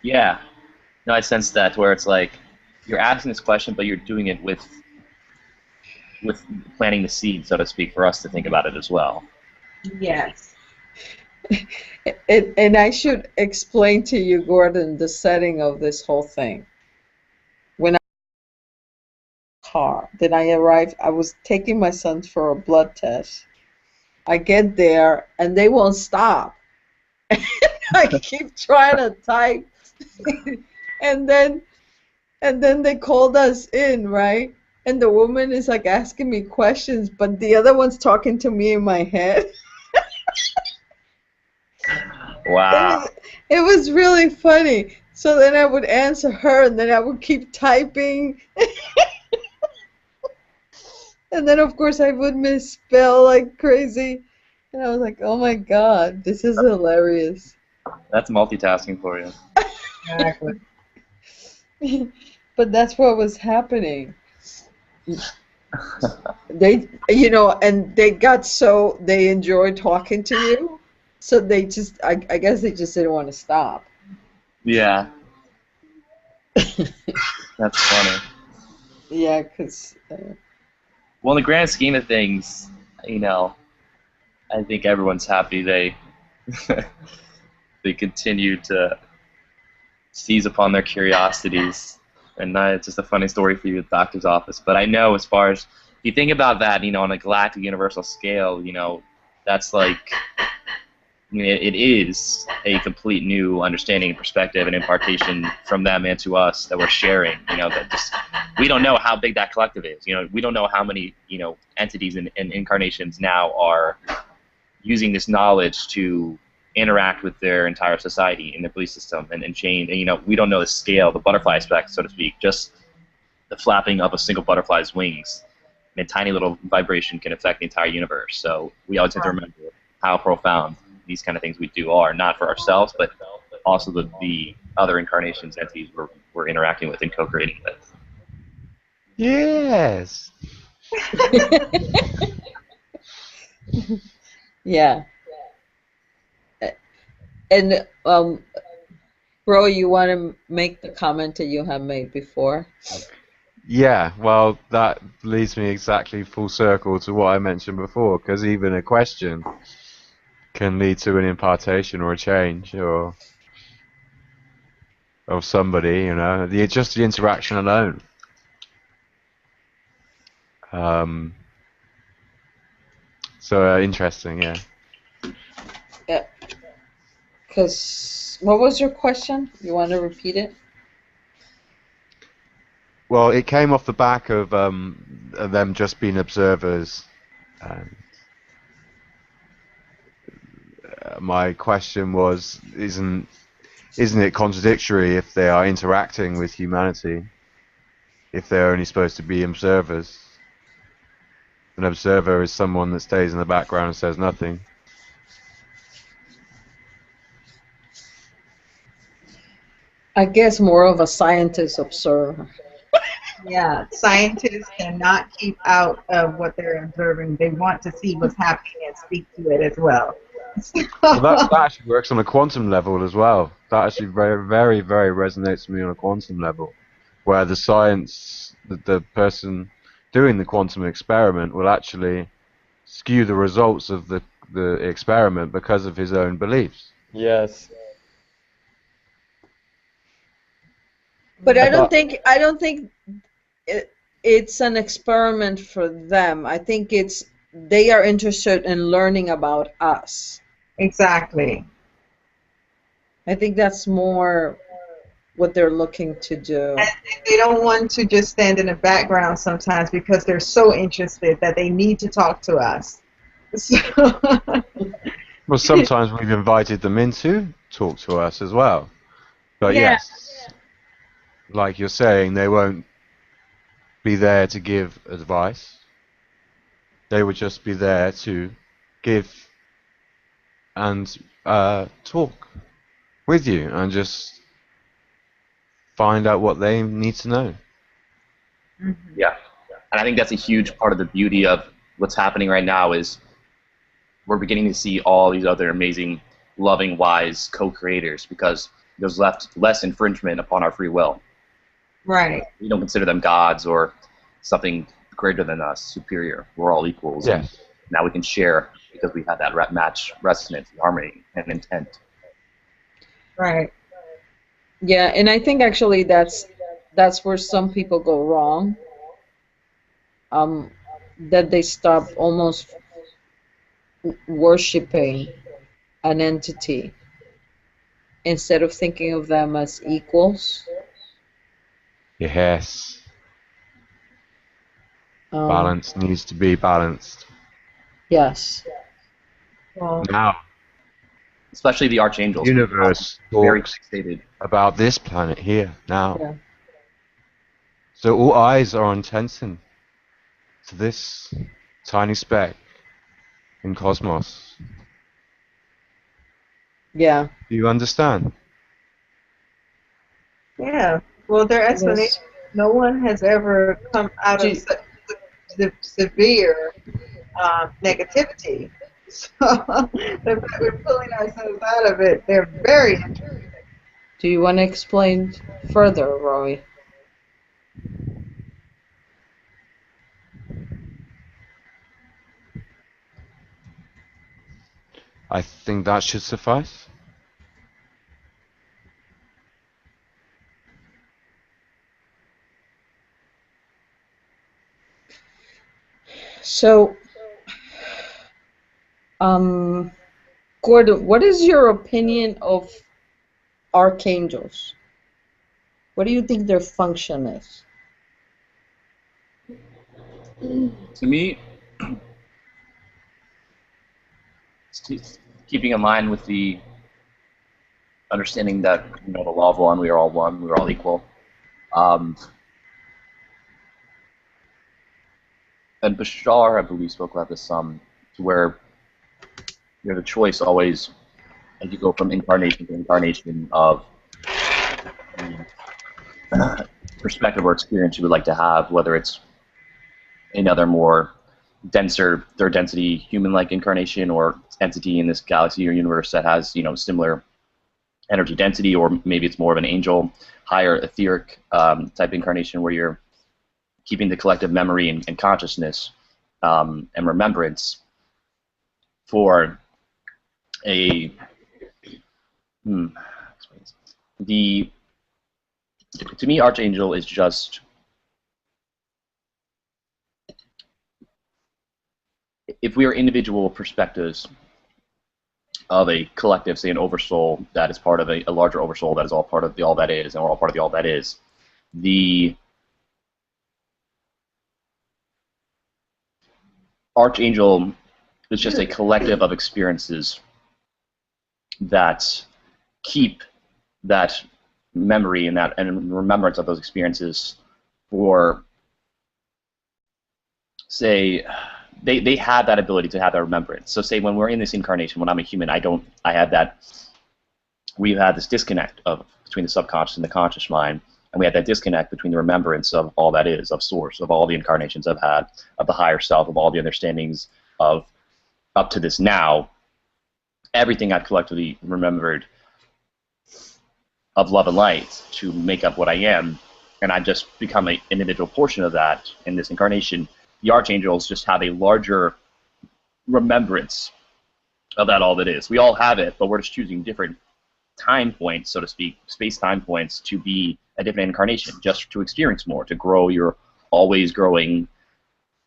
Yeah. No, I sense that where it's like you're asking this question, but you're doing it with planting the seed, so to speak, for us to think about it as well.
Yes.
And I should explain to you, Gordon, the setting of this whole thing. When then I arrived, I was taking my sons for a blood test. I get there and they won't stop. I keep trying to type. and then they called us in, right? And the woman is like asking me questions, but the other one's talking to me in my head.
Wow.
It was really funny. So then I would answer her, and then I would keep typing. And then, of course, I would misspell like crazy. And I was like, oh my God, this is hilarious.
That's multitasking for you.
Exactly.
But that's what was happening. They, and they enjoyed talking to you. So they just, I guess they just didn't want to stop.
Yeah. That's funny.
Yeah, because...
well, in the grand scheme of things, I think everyone's happy they continue to seize upon their curiosities. And it's just a funny story for you at the doctor's office. But I know as far as, if you think about that, on a galactic universal scale, that's like mean, it is a complete new understanding and perspective and impartation from them and to us that we're sharing. You know, that just we don't know how big that collective is. You know, we don't know how many entities and incarnations now are using this knowledge to interact with their entire society and their belief system and change. And we don't know the scale, the butterfly effect, so to speak. Just the flapping of a single butterfly's wings, and a tiny little vibration can affect the entire universe. So we always have to remember how profound these kind of things we do are, not for ourselves, but also the other incarnations, entities we're interacting with and co-creating with.
Yes.
Yeah. And Bro, you want to make the comment that you have made before?
Yeah, well, that leads me exactly full circle to what I mentioned before, because even a question can lead to an impartation or a change or of somebody, just the interaction alone. So interesting, yeah.
Yeah. Because what was your question? You want to repeat it?
Well, it came off the back of them just being observers. And my question was, isn't it contradictory if they are interacting with humanity, if they're only supposed to be observers? An observer is someone that stays in the background and says nothing.
I guess more of a scientist observer.
Yeah, scientists cannot keep out of what they're observing. They want to see what's happening and speak to it as well.
Well, that actually works on a quantum level as well. That actually very, very, very resonates with me on a quantum level, where the science, the person doing the quantum experiment will actually skew the results of the experiment because of his own beliefs.
Yes.
But I don't think it's an experiment for them. I think they are interested in learning about us.
Exactly.
I think that's more what they're looking to do.
And they don't want to just stand in the background sometimes because they're so interested that they need to talk to us. So
Well, sometimes we've invited them in to talk to us as well. But
Yeah.
yes, like you're saying, they won't be there to give advice. They would just be there to give and talk with you and just find out what they need to know.
Yeah, and I think that's a huge part of the beauty of what's happening right now is we're beginning to see all these other amazing, loving, wise co-creators because there's less infringement upon our free will.
Right.
We don't consider them gods or something greater than us, superior. We're all equals.
Yes.
And now we can share because we have that match, resonance, harmony, and intent.
Right.
Yeah, and I think actually that's where some people go wrong. That they stop almost worshiping an entity instead of thinking of them as equals.
Yes. Balance needs to be balanced.
Yes.
Well,
Now,
especially the archangels.
the universe
Very
talks
fixated
about this planet here, now.
Yeah.
So all eyes are on Tenzin, to this tiny speck in cosmos.
Yeah.
Do you understand?
yeah. Well, their explanation. No one has ever come out of such severe negativity. So the fact we're pulling ourselves out of it, they're very interested.
Do you want to explain further, Roy?
I think that should suffice.
So, Gordon, what is your opinion of archangels? What do you think their function is?
To me, keeping in line with the understanding that, you know, the law of one, we are all equal. And Bashar, I believe, spoke about this some, to where you know the choice always, as you go from incarnation to incarnation of the perspective or experience you would like to have, whether it's another more denser, third density human-like incarnation, or entity in this galaxy or universe that has, you know, similar energy density, or maybe it's more of an angel, higher etheric type incarnation where you're keeping the collective memory and consciousness and remembrance for a to me, Archangel is just if we are individual perspectives of a collective, say an oversoul that is part of a larger oversoul that is all part of the all that is, and we're all part of the all that is, the Archangel is just a collective of experiences that keep that memory and that and remembrance of those experiences for, say, they have that ability to have that remembrance. So say when we're in this incarnation, when I'm a human, we've had this disconnect between the subconscious and the conscious mind, and we had that disconnect between the remembrance of all that is, of source, of all the incarnations I've had, of the higher self, of all the understandings of up to this now, everything I've collectively remembered of love and light to make up what I am, and I've just become an individual portion of that in this incarnation. The Archangels just have a larger remembrance of that all that is. We all have it, but we're just choosing different time points, so to speak, space-time points, to be a different incarnation, just to experience more, to grow your always growing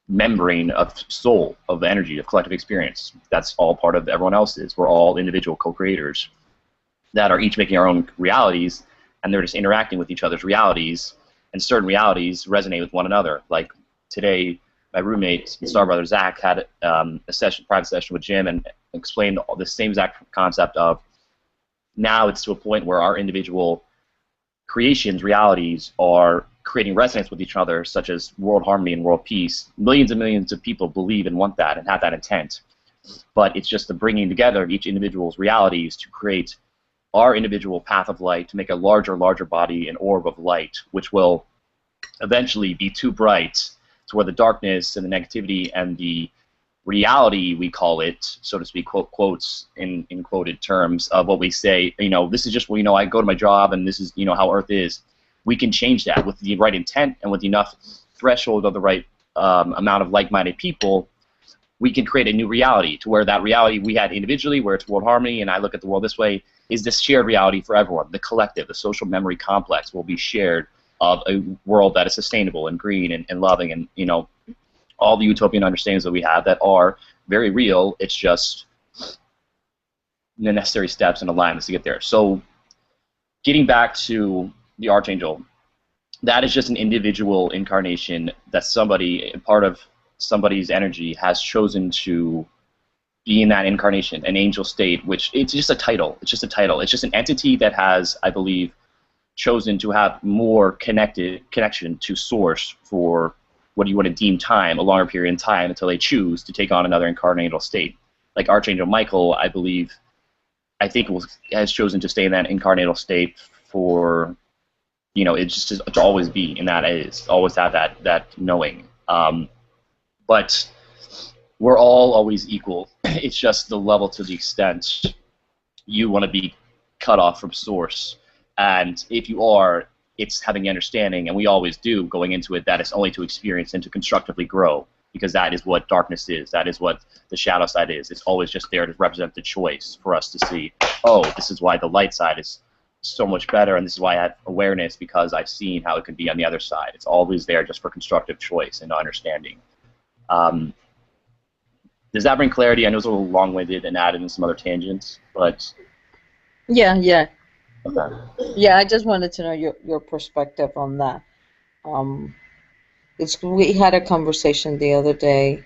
membrane of soul, of energy, of collective experience. That's all part of everyone else's. We're all individual co-creators that are each making our own realities, and they're just interacting with each other's realities, and certain realities resonate with one another. Like today, my roommate, Star Brother Zach, had a private session with Jim, and explained the same exact concept of now it's to a point where our individual creations, realities, are creating resonance with each other, such as world harmony and world peace. Millions and millions of people believe and want that and have that intent. But it's just the bringing together of each individual's realities to create our individual path of light, to make a larger body, an orb of light, which will eventually be too bright to where the darkness and the negativity and the reality, we call it, so to speak, quotes in quoted terms of what we say, you know, this is just, you know, I go to my job and this is, you know, how Earth is. We can change that with the right intent and with enough threshold of the right amount of like-minded people. We can create a new reality to where that reality we had individually, where it's world harmony, and I look at the world this way, is this shared reality for everyone. The collective, the social memory complex will be shared of a world that is sustainable and green and loving, and, you know, all the utopian understandings that we have that are very real. It's just the necessary steps and alignments to get there. So getting back to the Archangel, that is just an individual incarnation that somebody, part of somebody's energy, has chosen to be in that incarnation, an angel state, which it's just a title. It's just a title. It's just an entity that has, I believe, chosen to have more connection to source for what you want to deem time, a longer period in time, until they choose to take on another incarnatal state. Like Archangel Michael, I think has chosen to stay in that incarnatal state for, you know, it's just to always be in that is, always have that knowing. But we're all always equal. It's just the level to the extent you want to be cut off from source. And if you are, it's having the understanding, and we always do, going into it, that it's only to experience and to constructively grow, because that is what darkness is. That is what the shadow side is. It's always just there to represent the choice for us to see, oh, this is why the light side is so much better, and this is why I have awareness, because I've seen how it could be on the other side. It's always there just for constructive choice and understanding. Does that bring clarity? I know it's a little long-winded and added in some other tangents, but
Yeah.
okay.
Yeah, I just wanted to know your perspective on that. We had a conversation the other day.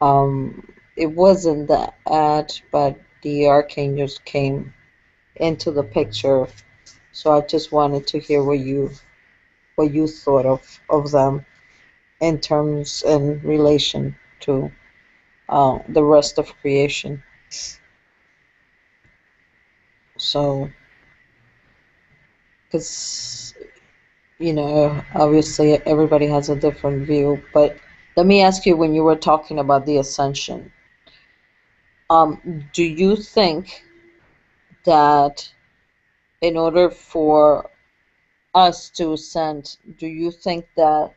It wasn't the ad, but the archangels came into the picture, so I just wanted to hear what you thought of them in terms in relation to the rest of creation. So, because obviously everybody has a different view, but let me ask you, when you were talking about the ascension, do you think that in order for us to ascend, do you think that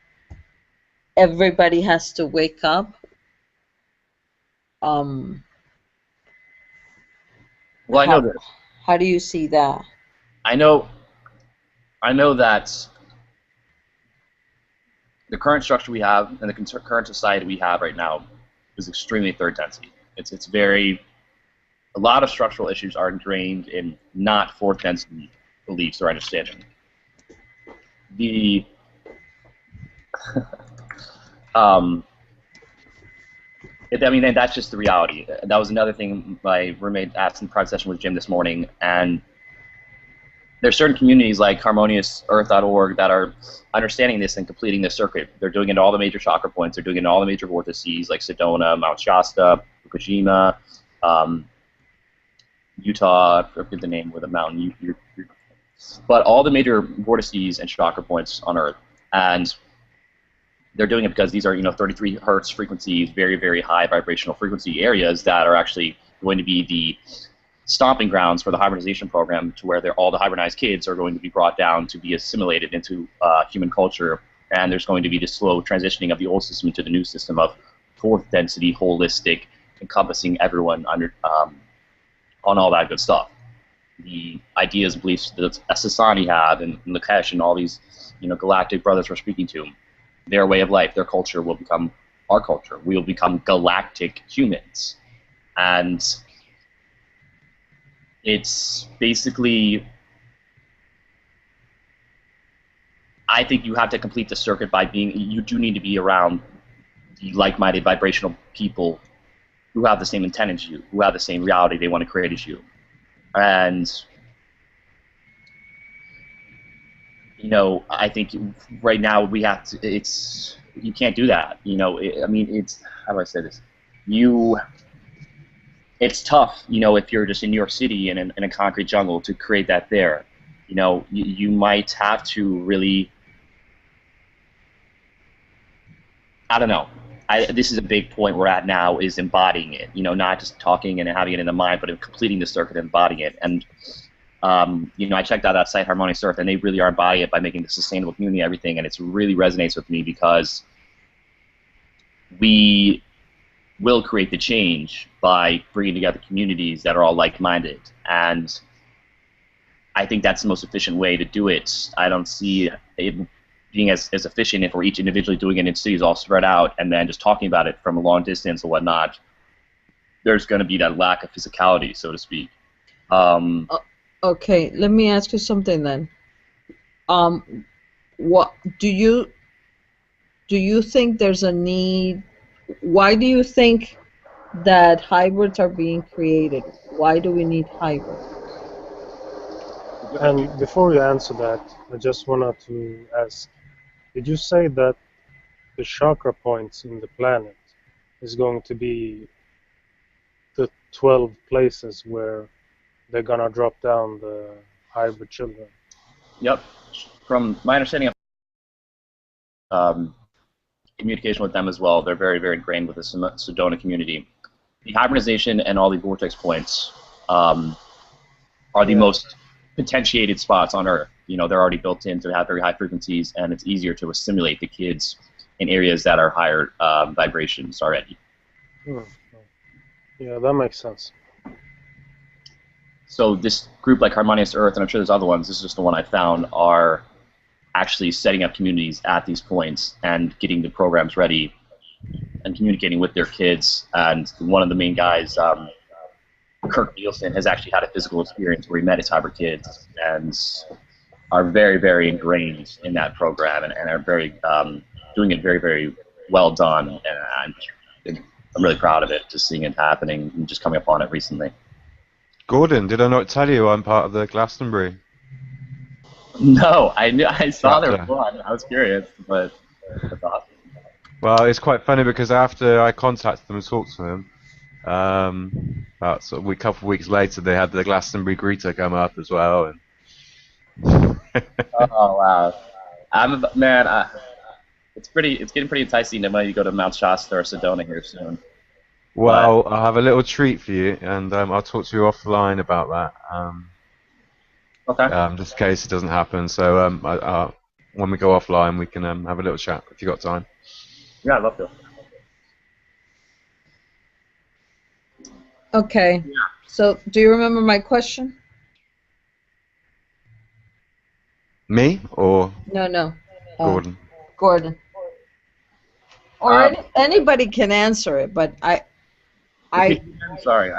everybody has to wake up?
Well, I know this.
How do you see that?
I know that the current structure we have and the current society we have right now is extremely third density. It's very, a lot of structural issues are ingrained in not fourth density beliefs or understanding. The and that's just the reality. That was another thing my roommate asked in the private session with Jim this morning, and there's certain communities like HarmoniousEarth.org that are understanding this and completing this circuit. They're doing it in all the major chakra points. They're doing it in all the major vortices like Sedona, Mount Shasta, Fukushima, Utah. I forget the name of the mountain. But all the major vortices and chakra points on Earth, and they're doing it because these are 33 hertz frequencies, very, very high vibrational frequency areas that are actually going to be the stomping grounds for the hybridization program, to where all the hybridized kids are going to be brought down to be assimilated into human culture, and there's going to be this slow transitioning of the old system into the new system of fourth density, holistic, encompassing everyone under on all that good stuff. The ideas and beliefs that Sasani have and Lakesh and all these galactic brothers we're speaking to, their way of life, their culture will become our culture. We will become galactic humans. And it's basically, I think you have to complete the circuit by you do need to be around the like-minded vibrational people who have the same intent as you, who have the same reality they want to create as you. And I think right now we have to. You can't do that. It's, how do I say this? It's tough. If you're just in New York City and in a concrete jungle to create that there. You might have to really. I don't know. This is a big point we're at now, is embodying it. Not just talking and having it in the mind, but completing the circuit and embodying it. And I checked out that site, Harmonious Earth, and they really are embodying it by making the sustainable community everything, and it really resonates with me, because we will create the change by bringing together communities that are all like-minded, and I think that's the most efficient way to do it. I don't see it being as efficient if we're each individually doing it in cities all spread out and then just talking about it from a long distance or whatnot. There's going to be that lack of physicality, so to speak.
Okay, let me ask you something then. What do you think there's a need? Why do you think that hybrids are being created? Why do we need hybrids?
And before you answer that, I just wanted to ask, did you say that the chakra points in the planet is going to be the 12 places where they're gonna drop down the hybrid children?
Yep. From my understanding of communication with them as well, they're very, very ingrained with the Sedona community. The hybridization and all the vortex points are the most potentiated spots on Earth. They're already built in to have very high frequencies, and it's easier to assimilate the kids in areas that are higher vibrations already.
Yeah, that makes sense.
So this group like Harmonious Earth, and I'm sure there's other ones, this is just the one I found, are actually setting up communities at these points and getting the programs ready and communicating with their kids. And one of the main guys, Kirk Nielsen, has actually had a physical experience where he met his hybrid kids and are very, very ingrained in that program and are very doing it very, very well done. And I'm really proud of it, just seeing it happening and just coming upon it recently.
Gordon, did I not tell you I'm part of the Glastonbury?
No, I saw their one. I was curious, but that's awesome.
Well, it's quite funny because after I contacted them and talked to them, about sort of a couple of weeks later, they had the Glastonbury greeter come up as well. And
oh wow! It's getting pretty enticing to maybe go to Mount Shasta or Sedona here soon.
Well, I'll have a little treat for you, and I'll talk to you offline about that.
Okay.
Just in case it doesn't happen. So when we go offline, we can have a little chat if you got time.
Yeah, I'd love to.
Okay.
Yeah.
So, do you remember my question?
Me or
No.
Gordon?
Gordon. Or anybody can answer it, but
I'm sorry.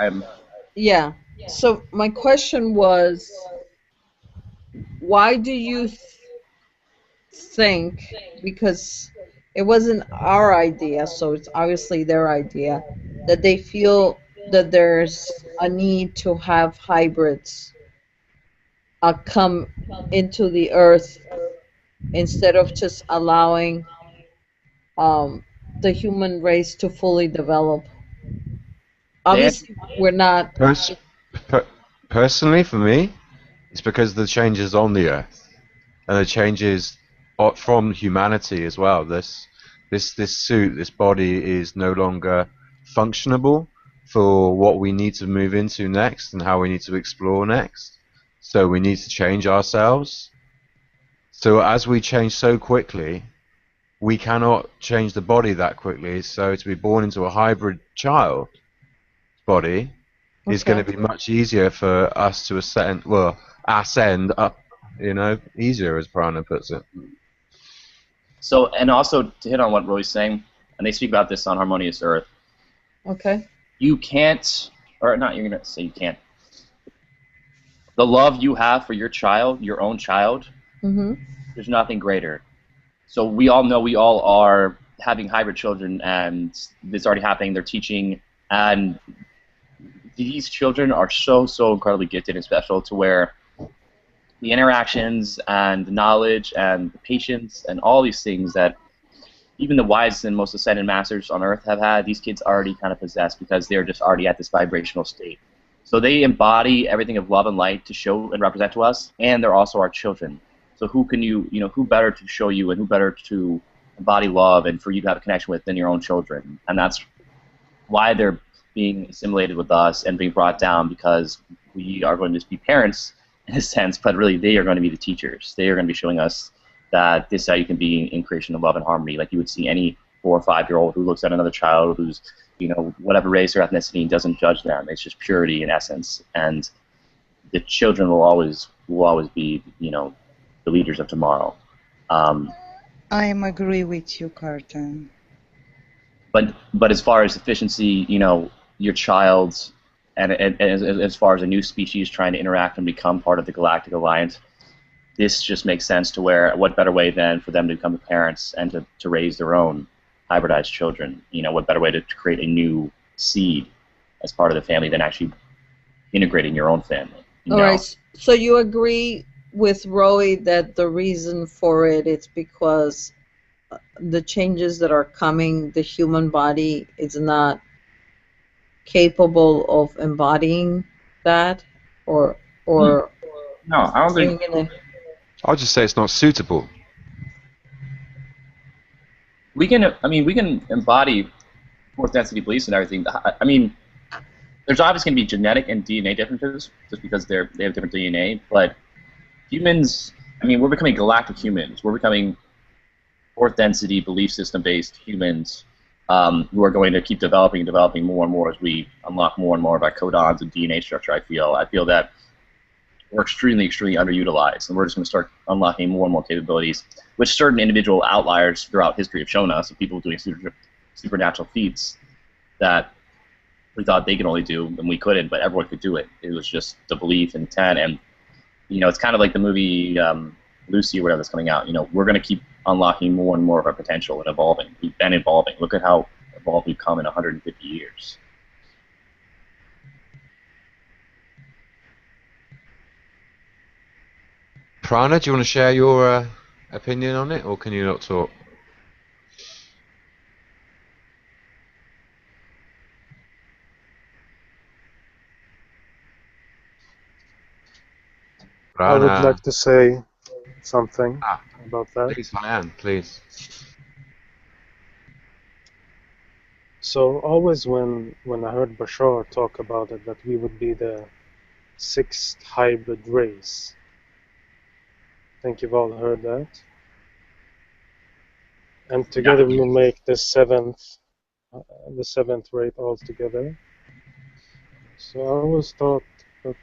Yeah. So my question was, why do you think, because it wasn't our idea, so it's obviously their idea, that they feel that there's a need to have hybrids come into the earth instead of just allowing the human race to fully develop? Obviously, we're not.
Personally, for me, it's because the changes on the earth and the changes from humanity as well. This suit, this body is no longer functionable for what we need to move into next and how we need to explore next. So we need to change ourselves. So as we change so quickly, we cannot change the body that quickly. So to be born into a hybrid child body is going to be much easier for us to ascend up, easier, as Prana puts it.
So, and also to hit on what Roy's saying, and they speak about this on Harmonious Earth.
Okay.
You can't, or not, you're going to say you can't. The love you have for your child, your own child, there's nothing greater. So we all know we all are having hybrid children, and it's already happening. They're teaching, and these children are so incredibly gifted and special, to where the interactions and the knowledge and the patience and all these things that even the wisest and most ascended masters on Earth have had, these kids already kind of possess, because they're just already at this vibrational state. So they embody everything of love and light to show and represent to us, and they're also our children. So who can who better to show you and who better to embody love and for you to have a connection with than your own children? And that's why they're being assimilated with us and being brought down, because we are going to be parents in a sense, but really they are going to be the teachers. They are going to be showing us that this is how you can be in creation of love and harmony, like you would see any 4 or 5-year-old who looks at another child who's, whatever race or ethnicity, and doesn't judge them. It's just purity in essence, and the children will always be, the leaders of tomorrow.
I agree with you, Carton.
But as far as efficiency, your child, and as far as a new species trying to interact and become part of the Galactic Alliance, this just makes sense to where, what better way than for them to become parents and to raise their own hybridized children? What better way to create a new seed as part of the family than actually integrating your own family?
All right. So you agree with Roy that the reason for it's because the changes that are coming, the human body is not capable of embodying that, or
no, I don't think.
I'll just say it's not suitable.
We can embody fourth density beliefs and everything. I mean, there's obviously going to be genetic and DNA differences just because they have different DNA, but humans, we're becoming galactic humans. We're becoming fourth density belief system based humans who are going to keep developing more and more as we unlock more and more of our codons and DNA structure. I feel that we're extremely underutilized, and we're just going to start unlocking more and more capabilities, which certain individual outliers throughout history have shown us, of people doing supernatural feats that we thought they could only do, and we couldn't, but everyone could do it. It was just the belief and intent, and it's kind of like the movie Lucy or whatever that's coming out. We're going to keep unlocking more and more of our potential and evolving. We've been evolving. Look at how evolved we've come in 150 years.
Prana, do you want to share your opinion on it, or can you not talk?
I would
Prana,
like to say something about that.
please, Hyan, please.
So always when I heard Bashar talk about it, that we would be the 6th hybrid race. I think you've all heard that. And together we will make the 7th rate altogether. So I always thought that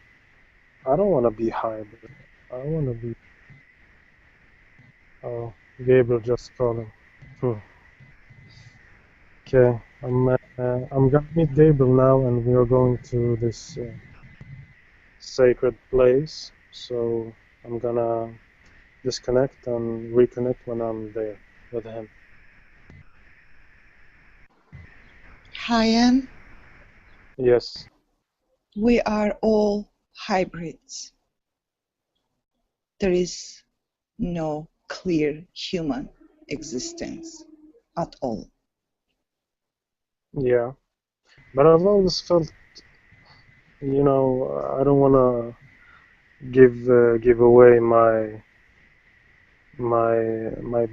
I don't want to be hybrid. I want to be. Oh, Gabriel just calling. Okay, I'm gonna meet Gabriel now, and we are going to this sacred place. So I'm gonna disconnect and reconnect when I'm there with him.
Hyan,
Yes.
we are all hybrids. There is no clear human existence at all.
Yeah. But I've always felt, I don't want to give away my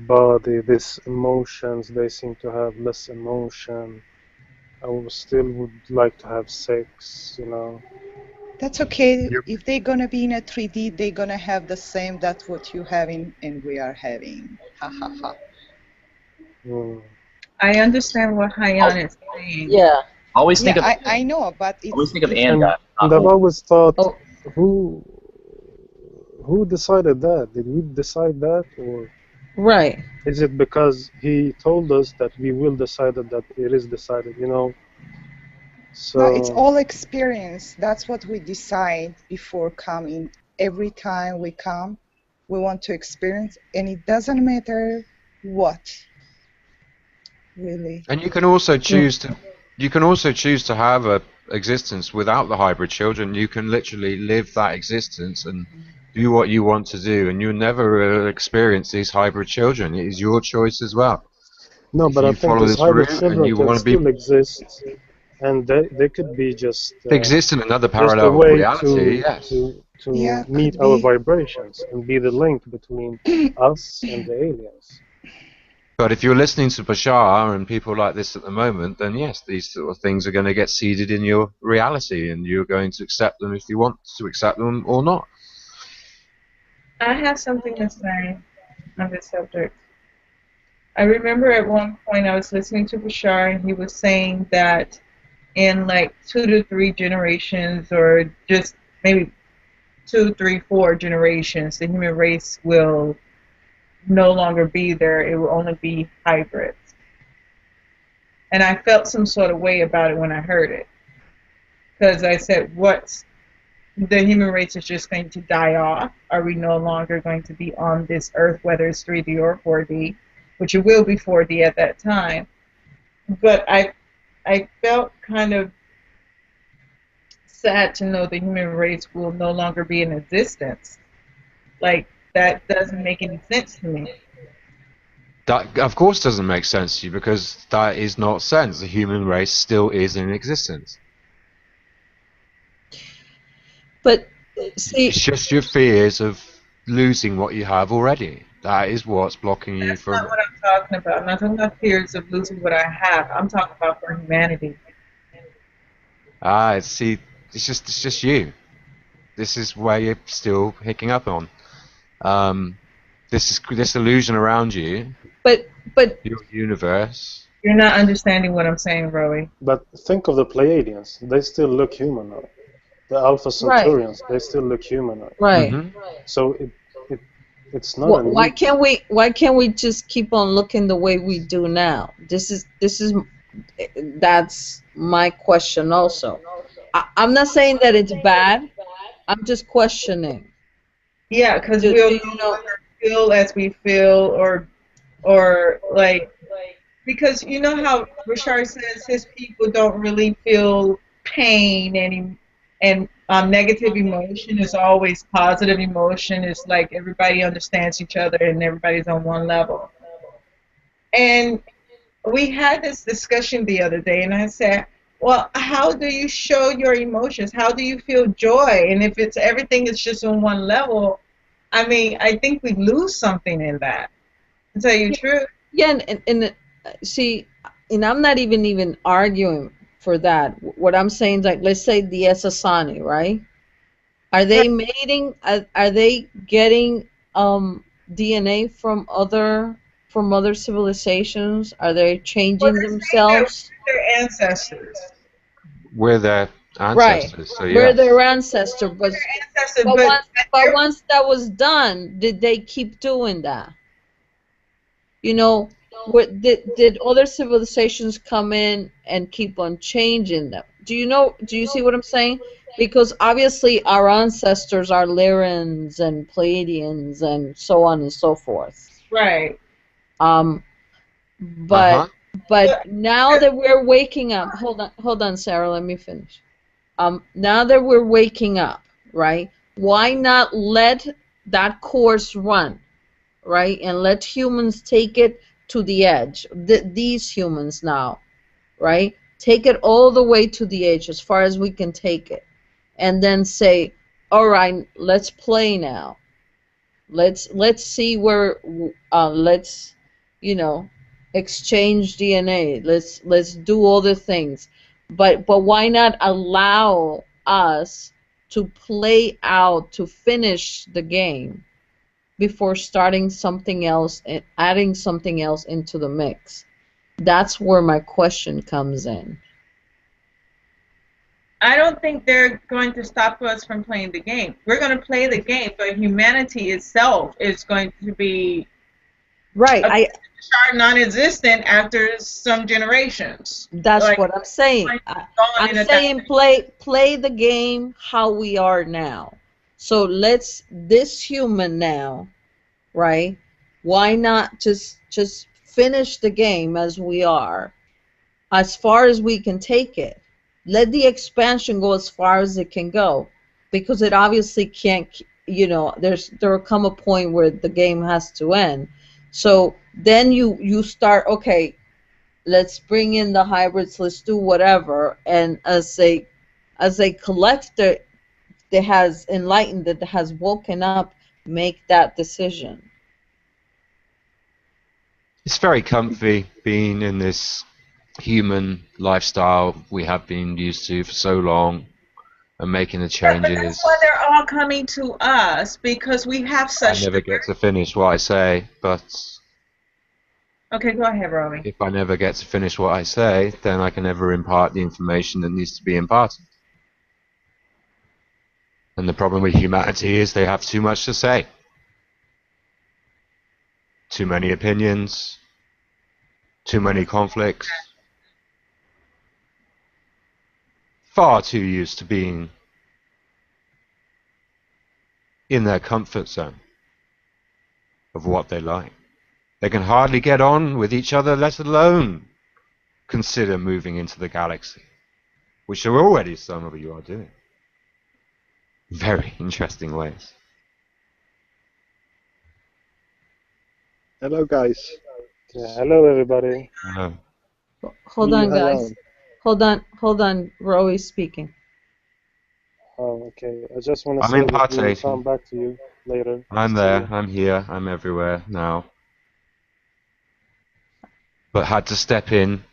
body. These emotions, they seem to have less emotion. I still would like to have sex,
That's okay.
Yep.
If they're gonna be in a 3D, they're gonna have the same. That's what you having and we are having. Ha ha ha.
I understand what Hyan is saying.
Yeah.
Always think
Yeah,
of
I know, but it's
always think of
it's-
Anda.
And I've always thought,
Oh.
who decided that? Did we decide that, or
Right.
is it because he told us that we will decide that it is decided? So
No, it's all experience. That's what we decide before coming. Every time we come, we want to experience, and it doesn't matter what. Really.
And you can also choose to have a existence without the hybrid children. You can literally live that existence and do what you want to do, and you'll never experience these hybrid children. It is your choice as well.
No,
If
but I
you
think
follow
these
this
hybrid
route and
children
you
can
want to be
still exist, and they could be just
they exist in another
just a
parallel
way
reality, yes.
to
Yeah,
meet
could
our
be.
vibrations and be the link between us and the aliens.
But if you're listening to Bashar and people like this at the moment, then yes, these sort of things are going to get seeded in your reality, and you're going to accept them if you want to accept them or not.
I have something to say on this subject. I remember at one point I was listening to Bashar, and he was saying that in like 2 to 3 generations, or just maybe 2, 3, 4 generations, the human race will no longer be there. It will only be hybrids. And I felt some sort of way about it when I heard it, because I said, what's the human race is just going to die off? Are we no longer going to be on this earth, whether it's 3D or 4D, which it will be 4D at that time? But I felt kind of sad to know the human race will no longer be in existence. Like, that doesn't make any sense to me.
That, of course, doesn't make sense to you, because that is not sense. The human race still is in existence.
But see,
It's just your fears of losing what you have already. That is what's blocking you
That's
from.
not what I'm talking about. I'm not talking about fears of losing what I have. I'm talking about for humanity.
See, it's just you. This is where you're still picking up on. This illusion around you,
but
your universe.
You're not understanding what I'm saying, Rowie.
But think of the Pleiadians; they still look humanoid. The Alpha Centaurians, they still look humanoid.
right.
Mm-hmm.
So it's not.
Why can't we just keep on looking the way we do now? This is That's my question also. I'm not saying that it's bad. I'm just questioning.
Yeah, because
Do
we'll
you
no
know?
longer feel as we feel, or like, because you know how Richard says his people don't really feel pain and negative emotion is always positive emotion. It's like everybody understands each other and everybody's on one level. And we had this discussion the other day, and I said, well, how do you show your emotions? How do you feel joy? And if it's everything is just on one level, I mean, I think we lose something in that. To tell you the truth.
Yeah, and see, and I'm not even arguing for that. What I'm saying is, like, let's say the Esasani, right? Are they mating? Are they getting DNA from other civilizations? Are they
Well,
changing
they're saying that
themselves?
we're their ancestors.
We're their
Right.
ancestors, so
We're
yes.
their ancestor,
We're their ancestors,
but once that was done, did they keep doing that? You know, did other civilizations come in and keep on changing them? Do you see what I'm saying? Because obviously our ancestors are Lyrans and Pleiadians and so on and so forth.
right.
Um,
Uh-huh.
but now that we're waking up, hold on, Sarah, let me finish. Now that we're waking up, right? Why not let that course run, right? And let humans take it to the edge. These humans now, right? Take it all the way to the edge as far as we can take it. And then say, all right, let's play now. Let's see where let's, you know, exchange DNA. Let's do other things. But why not allow us to play out, to finish the game before starting something else and adding something else into the mix? That's where my question comes in.
I don't think they're going to stop us from playing the game. We're going to play the game, but humanity itself is going to be
Right.
non-existent after some generations.
That's
Like,
what I'm saying. I'm saying play the game how we are now. So this human now, right? Why not just finish the game as we are, as far as we can take it. Let the expansion go as far as it can go, because it obviously can't, there'll come a point where the game has to end. So then you start, okay, let's bring in the hybrids, let's do whatever, and as a collector that has enlightened, that has woken up, make that decision.
It's very comfy being in this human lifestyle we have been used to for so long and making the changes.
But that's why they're all coming to us, because we have such...
I never get to finish what I say, but...
Okay, go ahead, Romy.
If I never get to finish what I say, then I can never impart the information that needs to be imparted. And the problem with humanity is they have too much to say. Too many opinions, too many conflicts. Far too used to being in their comfort zone of what they like. They can hardly get on with each other, let alone consider moving into the galaxy, which are already some of you are doing. Very interesting ways.
Hello, guys.
Yeah, hello, everybody.
Hold on, guys. Hold on. Roey's speaking.
Oh, okay. I just want to
I'm
say that we'll
impartating.
come back to you later.
I'm there, I'm here, I'm everywhere now. But had to step in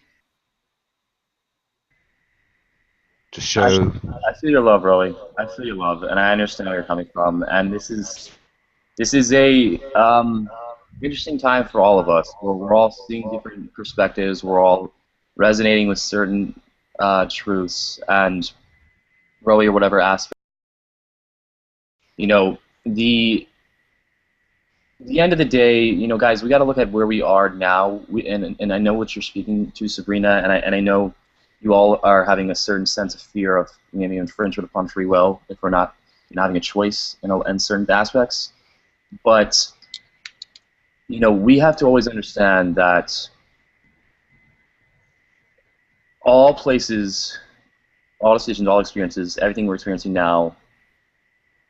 to show.
I feel your love, Rolly. I feel your love, and I understand where you're coming from. And this is a interesting time for all of us. We're all seeing different perspectives. We're all resonating with certain truths, and Rolly, or whatever aspect. You know, the the end of the day, you know, guys, we got to look at where we are now. And I know what you're speaking to, Sabrina, and I know you all are having a certain sense of fear of maybe infringement upon free will if we're not having a choice in certain aspects. But you know, we have to always understand that all places, all decisions, all experiences, everything we're experiencing now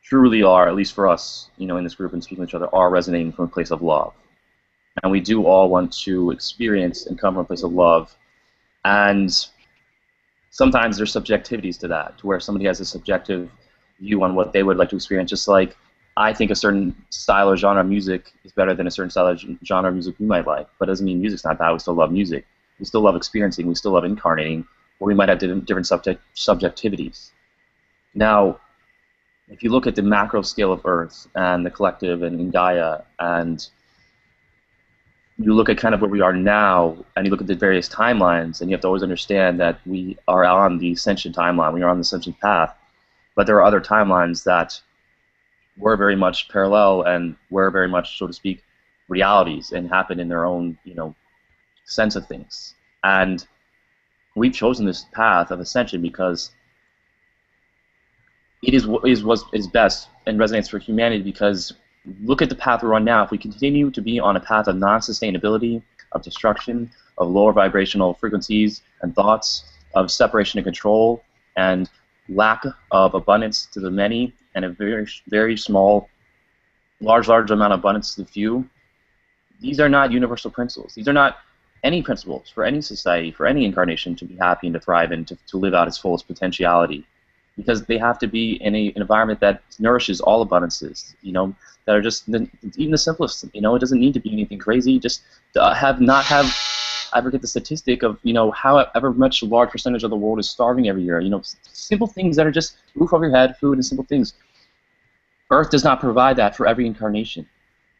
truly are, at least for us, you know, in this group and speaking to each other, are resonating from a place of love. And we do all want to experience and come from a place of love. And sometimes there's subjectivities to that, to where somebody has a subjective view on what they would like to experience, just like I think a certain style or genre of music is better than a certain style or genre of music you might like. But it doesn't mean music's not bad. We still love music. We still love experiencing. We still love incarnating. But we might have different subjectivities. Now, if you look at the macro scale of Earth and the collective and in Gaia, and you look at kind of where we are now, and you look at the various timelines, and you have to always understand that we are on the ascension timeline. We are on the ascension path. But there are other timelines that were very much parallel and were very much, so to speak, realities and happen in their own, you know, sense of things. And we've chosen this path of ascension because it is what is best and resonates for humanity. Because look at the path we're on now. If we continue to be on a path of non-sustainability, of destruction, of lower vibrational frequencies and thoughts, of separation and control, and lack of abundance to the many, and a very, very small, large amount of abundance to the few, these are not universal principles. These are not any principles for any society, for any incarnation to be happy and to thrive and to live out its fullest potentiality. Because they have to be in an environment that nourishes all abundances, you know, that are just even the simplest. You know, it doesn't need to be anything crazy. Just I forget the statistic of, you know, however much large percentage of the world is starving every year. You know, simple things that are just roof over your head, food, and simple things. Earth does not provide that for every incarnation.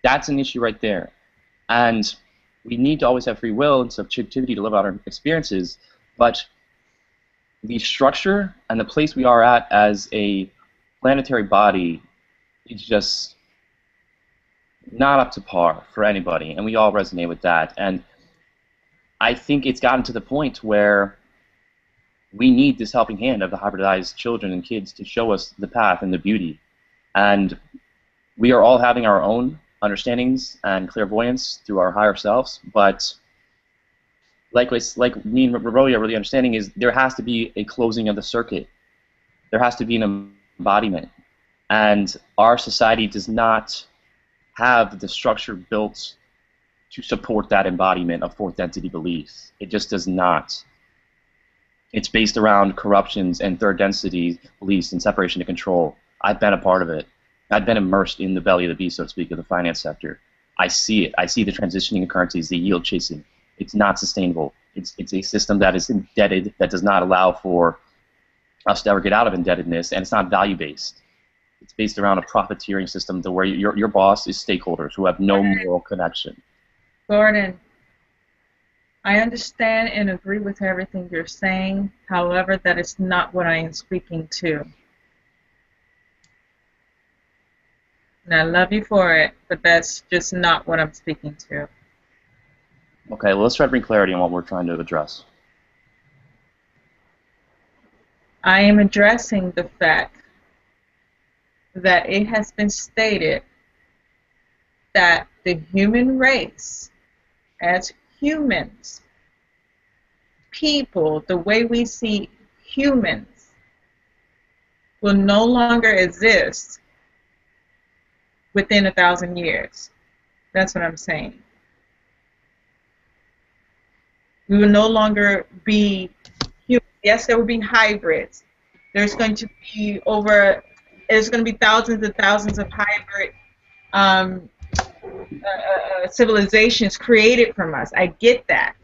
That's an issue right there. And we need to always have free will and subjectivity to live out our experiences, but the structure and the place we are at as a planetary body is just not up to par for anybody, and we all resonate with that. And I think it's gotten to the point where we need this helping hand of the hybridized children and kids to show us the path and the beauty. And we are all having our own understandings and clairvoyance through our higher selves, but like me and Roya are really understanding is there has to be a closing of the circuit. There has to be an embodiment. And our society does not have the structure built to support that embodiment of fourth density beliefs. It just does not. It's based around corruptions and third density beliefs and separation and control. I've been a part of it. I've been immersed in the belly of the beast, so to speak, of the finance sector. I see it. I see the transitioning of currencies, the yield chasing. It's not sustainable. It's a system that is indebted, that does not allow for us to ever get out of indebtedness, and it's not value-based. It's based around a profiteering system to where your boss is stakeholders who have no moral connection.
Gordon, I understand and agree with everything you're saying. However, that is not what I am speaking to. And I love you for it, but that's just not what I'm speaking to.
Okay, well, let's try to bring clarity on what we're trying to address.
I am addressing the fact that it has been stated that the human race, as humans, people, the way we see humans, will no longer exist within 1,000 years. That's what I'm saying. We will no longer be human. Yes, there will be hybrids. There's going to be thousands and thousands of hybrid civilizations created from us. I get that.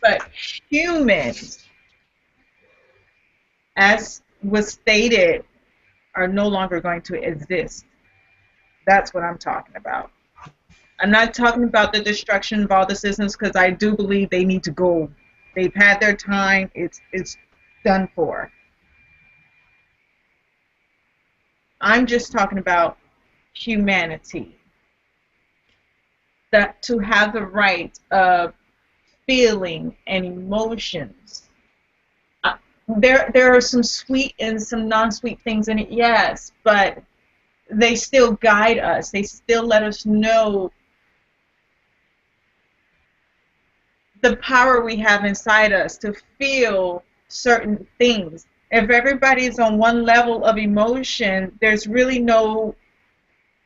But humans, as was stated, are no longer going to exist. That's what I'm talking about. I'm not talking about the destruction of all the systems, because I do believe they need to go. They've had their time. It's done for. I'm just talking about humanity. That to have the right of feeling and emotions. There are some sweet and some non-sweet things in it, yes, but they still guide us. They still let us know the power we have inside us to feel certain things. If everybody's on one level of emotion, there's really no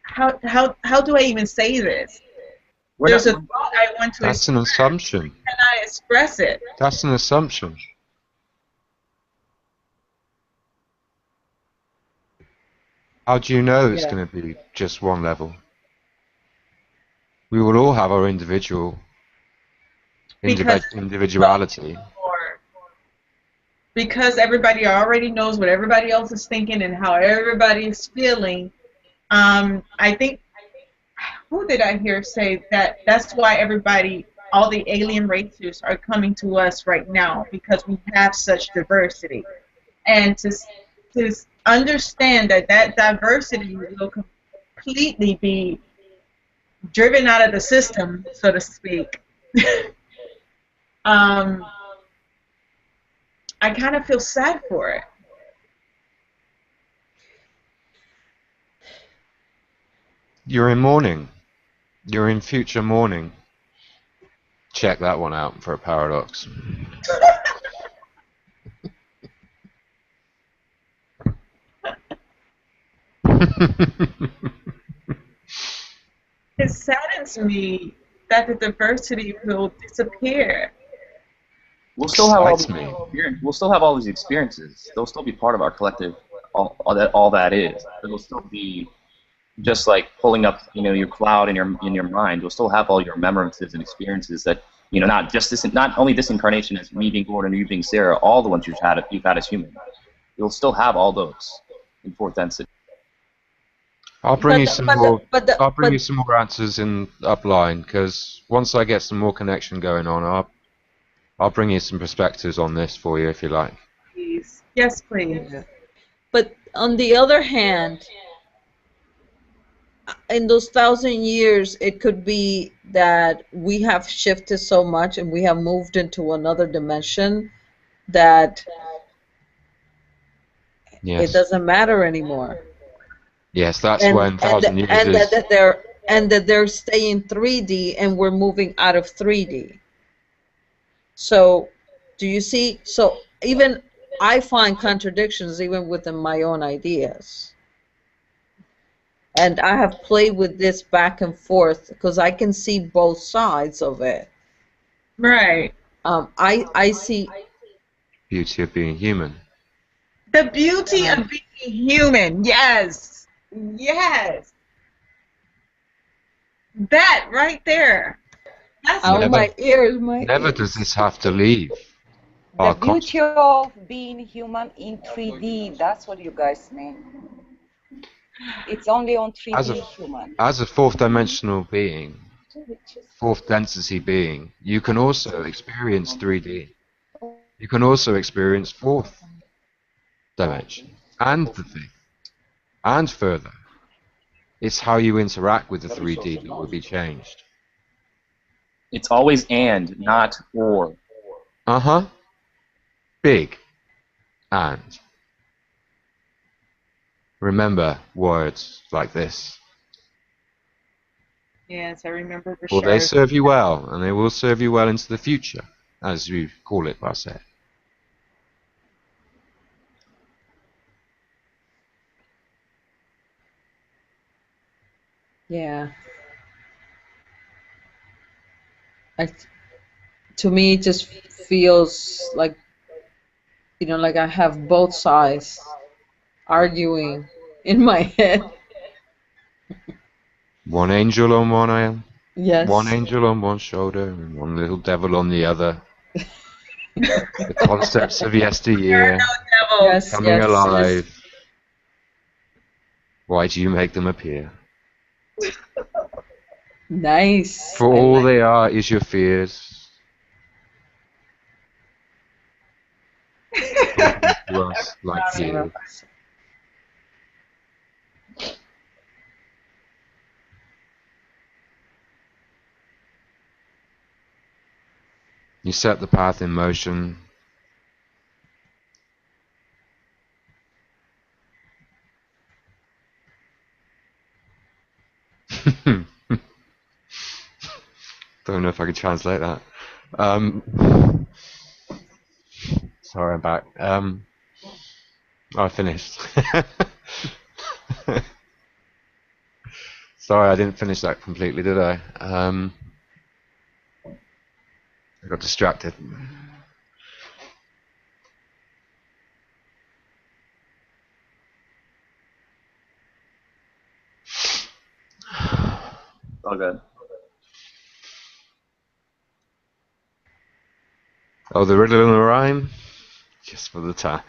how do I even say this? There's a thought I want to
That's an
express.
assumption.
Can I express it?
That's an assumption. How do you know it's
Yeah.
going to be just one level? We will all have our
Because
individuality.
because everybody already knows what everybody else is thinking and how everybody is feeling. I think, who did I hear say that that's why all the alien races are coming to us right now, because we have such diversity. And to understand that diversity will completely be driven out of the system, so to speak. I kind of feel sad for it.
You're in mourning. You're in future mourning. Check that one out for a paradox.
It saddens me that the diversity will disappear.
We'll still have
Excites me.
we'll still have all these experiences. They'll still be part of our collective, all that is. It'll still be just like pulling up, your cloud in your mind. You'll still have all your remembrances and experiences that, not only this incarnation as me being Gordon or you being Sarah, all the ones you've had as humans. You'll still have all those in fourth density.
I'll bring you some more. I'll bring
but
you some more answers in upline, because once I get some more connection going on, I'll bring you some perspectives on this for you if you like.
Please. Yes, please.
But on the other hand, in those 1,000 years, it could be that we have shifted so much and we have moved into another dimension that
Yes.
it doesn't matter anymore.
Yes, that's when 1,000 years
and
is.
that they're staying 3D and we're moving out of 3D. So, do you see? So even I find contradictions even within my own ideas. And I have played with this back and forth because I can see both sides of it.
Right.
I see
Beauty of being human.
The beauty of being human. Yes. Yes. That right there. That's
out of my ears.
Never does this have to leave.
The
our
beauty of being human in 3D, that's what you guys mean. It's only on 3D human.
As a fourth dimensional being, fourth density being, you can also experience 3D. You can also experience fourth dimension and the fifth and further. It's how you interact with the 3D that will be changed.
It's always and, not or.
Uh-huh. Big and. Remember words like this.
Yes, I remember for
For
sure.
they serve you well, and they will serve you well into the future, as we call it, Basset.
Yeah. To me, it just feels like, like I have both sides arguing in my head.
One angel on one arm,
Yes.
one angel on one shoulder, and one little devil on the other. The concepts of yesteryear
Yes,
coming
yes,
alive.
yes.
Why do you make them appear?
Nice.
For all they are is your fears. Talking to us like you. You set the path in motion. Don't know if I could translate that. Sorry, I'm back. I finished. Sorry, I didn't finish that completely, did I? I got distracted.
All good.
Oh, the riddle and the rhyme? Just for the time.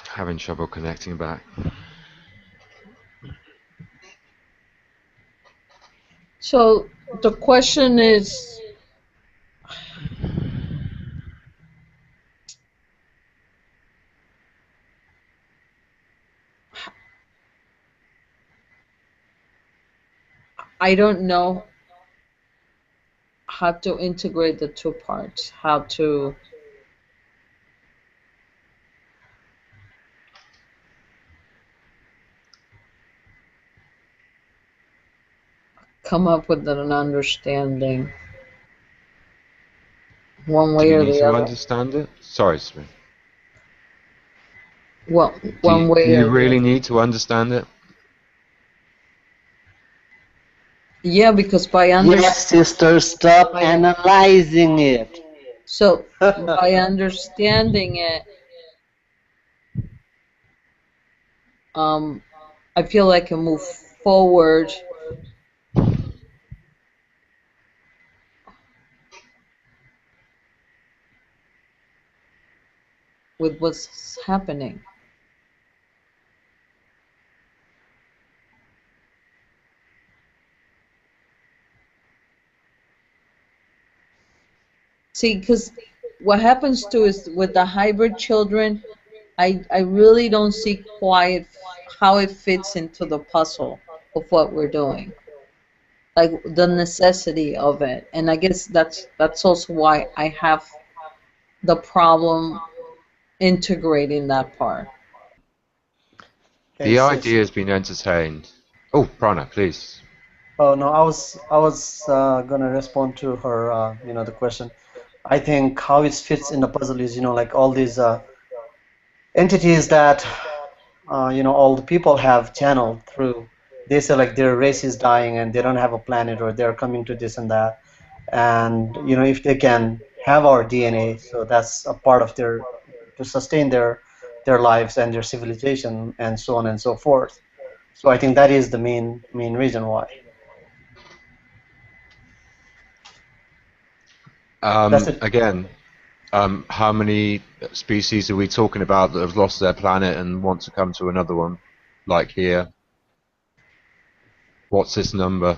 Having trouble connecting back.
So the question is, I don't know how to integrate the two parts, how to come up with an understanding one
Do
way
you
or
need
the
to
other.
understand it? Sorry, Smith.
Well,
Do
one way
you
or the
really
other.
need to understand it?
Yeah, because by
Yes, sister, stop analyzing it.
so by understanding it, I feel I can move forward with what's happening. See, because what happens too is with the hybrid children, I really don't see quite how it fits into the puzzle of what we're doing, like the necessity of it. And I guess that's also why I have the problem integrating that part.
Hey,
The
sis.
idea has been entertained. Oh, Prana, please.
Oh no, I was gonna respond to her, the question. I think how it fits in the puzzle is, like all these entities that, all the people have channeled through. They say like their race is dying and they don't have a planet or they're coming to this and that. And, if they can have our DNA, so that's a part of to sustain their lives and their civilization and so on and so forth. So I think that is the main reason why. That's it.
Again, how many species are we talking about that have lost their planet and want to come to another one? Like here. What's this number?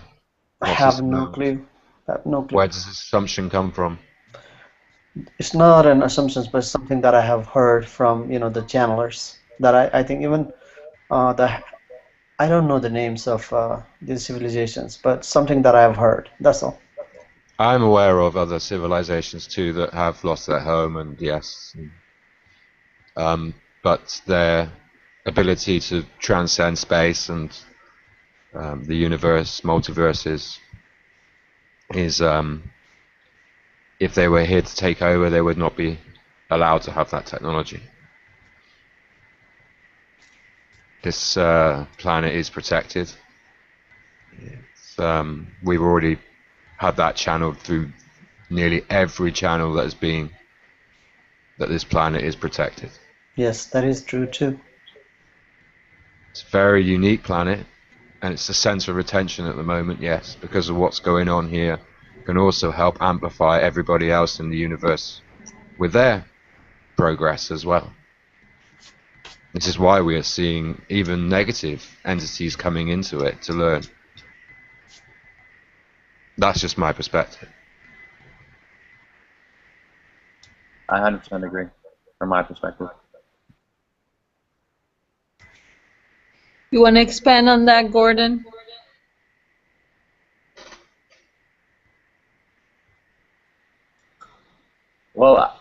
I
What's
have
this
no
amount?
clue. I have no clue.
Where does this assumption come from?
It's not an assumption, but something that I have heard from, the channelers. That I think even the I don't know the names of these civilizations, but something that I have heard. That's all.
I'm aware of other civilizations too that have lost their home, and yes, but their ability to transcend space and the universe, multiverses, is if they were here to take over, they would not be allowed to have that technology. This planet is protected. We've already had that channeled through nearly every channel that this planet is protected.
Yes, that is true too.
It's a very unique planet, and it's the center of attention at the moment, yes, because of what's going on here. Can also help amplify everybody else in the universe with their progress as well. This is why we are seeing even negative entities coming into it to learn. That's just my perspective.
I 100% agree, from my perspective.
You want to expand on that, Gordon?
Well,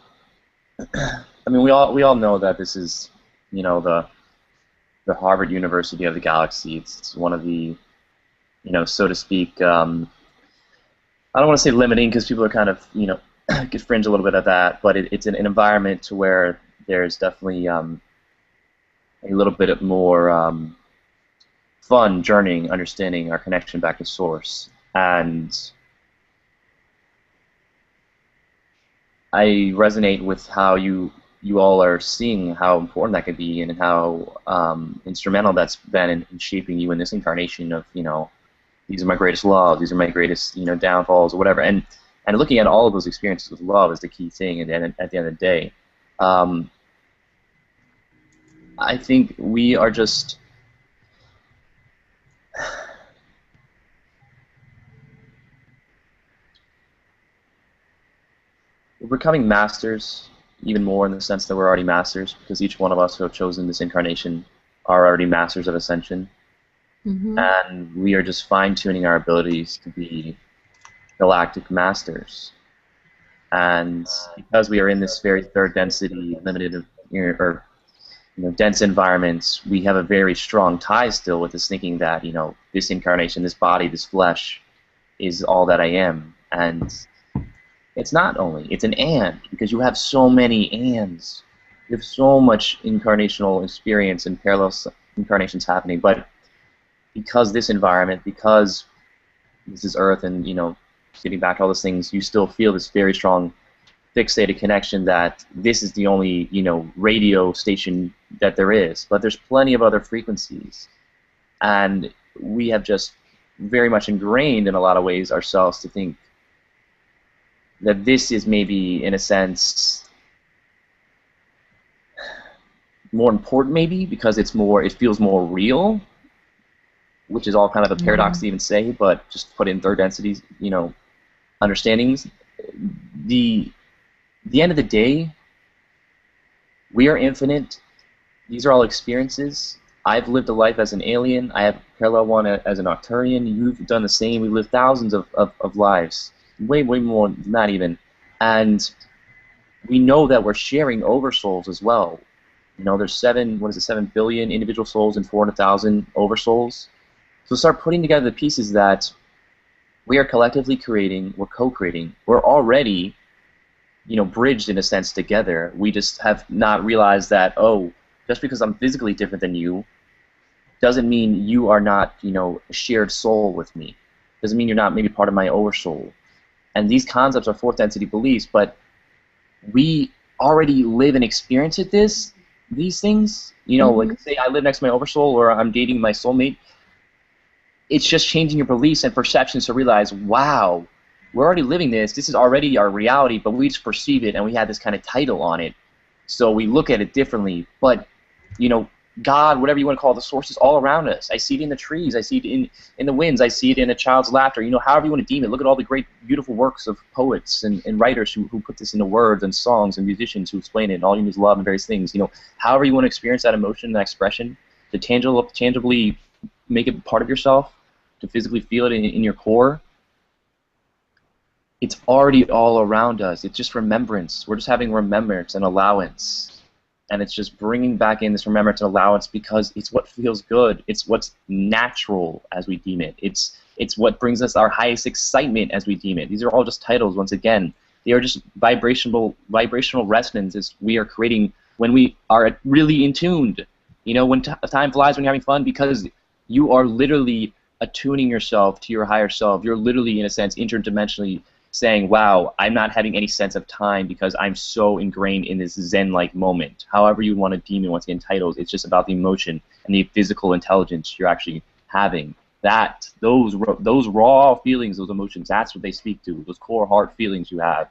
I mean, we all know that this is, you know, the Harvard University of the galaxy. It's one of the, you know, so to speak. I don't want to say limiting because people are kind of, you know, get fringe a little bit at that, but it's an environment to where there's definitely a little bit more fun journeying, understanding our connection back to source. And I resonate with how you all are seeing how important that could be and how instrumental that's been in shaping you in this incarnation of, you know, these are my greatest loves, these are my greatest, you know, downfalls or whatever. And looking at all of those experiences with love is the key thing at the end of the day. I think we are just we're becoming masters even more in the sense that we're already masters because each one of us who have chosen this incarnation are already masters of ascension.
Mm-hmm.
And we are just fine-tuning our abilities to be galactic masters. And because we are in this very third density, limited or dense environments, we have a very strong tie still with this thinking that, you know, this incarnation, this body, this flesh is all that I am. And it's not only, it's an and, because you have so many ands. You have so much incarnational experience and parallel incarnations happening, but because this environment, because this is Earth and, you know, getting back to all those things, you still feel this very strong fixated connection that this is the only, you know, radio station that there is. But there's plenty of other frequencies. And we have just very much ingrained in a lot of ways ourselves to think that this is maybe, in a sense, more important maybe because it's more, it feels more real, which is all kind of a paradox to even say, but just put in third densities, you know, understandings. The end of the day, we are infinite. These are all experiences. I've lived a life as an alien. I have parallel one as an Octarian. You've done the same. We've lived thousands of lives, way more than that even. And we know that we're sharing oversouls as well. You know, there's 7 billion individual souls and 400,000 oversouls. So start putting together the pieces that we are collectively creating, we're co-creating. We're already, you know, bridged in a sense together. We just have not realized that, oh, just because I'm physically different than you doesn't mean you are not, you know, a shared soul with me. Doesn't mean you're not maybe part of my oversoul. And these concepts are fourth density beliefs, but we already live and experience these things. You know, like say I live next to my oversoul or I'm dating my soulmate. It's just changing your beliefs and perceptions to realize, wow, we're already living this. This is already our reality, but we just perceive it and we have this kind of title on it. So we look at it differently. But, you know, God, whatever you want to call it, the source is all around us. I see it in the trees. I see it in the winds. I see it in a child's laughter. You know, however you want to deem it. Look at all the great, beautiful works of poets and writers who put this into words and songs and musicians who explain it. And all you need is love and various things. You know, however you want to experience that emotion, that expression, to tangibly make it part of yourself, to physically feel it in your core, it's already all around us. It's just remembrance. We're just having remembrance and allowance. And it's just bringing back in this remembrance and allowance because it's what feels good. It's what's natural as we deem it. It's what brings us our highest excitement as we deem it. These are all just titles, once again. They are just vibrational resonances we are creating when we are really in tuned. You know, when time flies when you're having fun because you are literally attuning yourself to your higher self. You're literally, in a sense, interdimensionally saying, wow, I'm not having any sense of time because I'm so ingrained in this Zen-like moment. However you want to deem it, once again, titles, it's just about the emotion and the physical intelligence you're actually having. Those raw feelings, those emotions, that's what they speak to, those core heart feelings you have,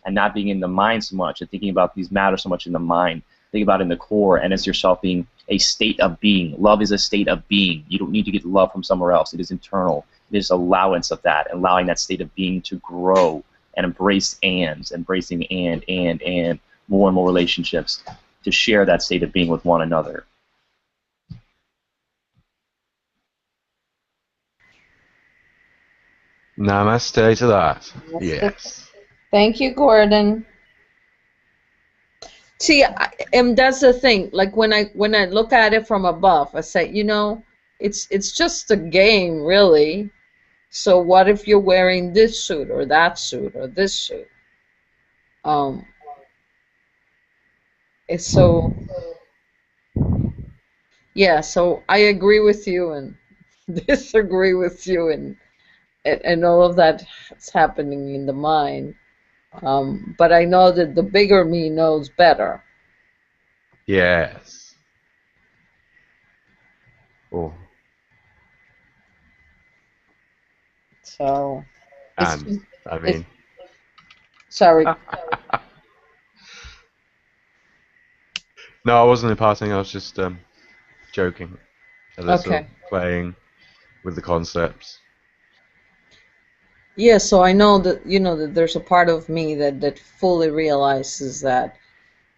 and not being in the mind so much and thinking about these matters so much in the mind. Think about it in the core and as yourself being a state of being. Love is a state of being. You don't need to get love from somewhere else. It is internal. It is allowance of that, allowing that state of being to grow and embrace ands, embracing and more and more relationships to share that state of being with one another.
Namaste to that.
That's
Yes.
Thank you, Gordon. See, and that's the thing. Like when I look at it from above, I say, it's just a game, really. So what if you're wearing this suit or that suit or this suit? It's so, yeah. So I agree with you and disagree with you, and all of that's happening in the mind. But I know that the bigger me knows better.
Yes. Oh,
So it's,
and I
it's
mean,
sorry.
no, I wasn't imparting. I was just joking, a little,
Okay.
playing with the concepts.
Yeah, so I know that that there's a part of me that fully realizes that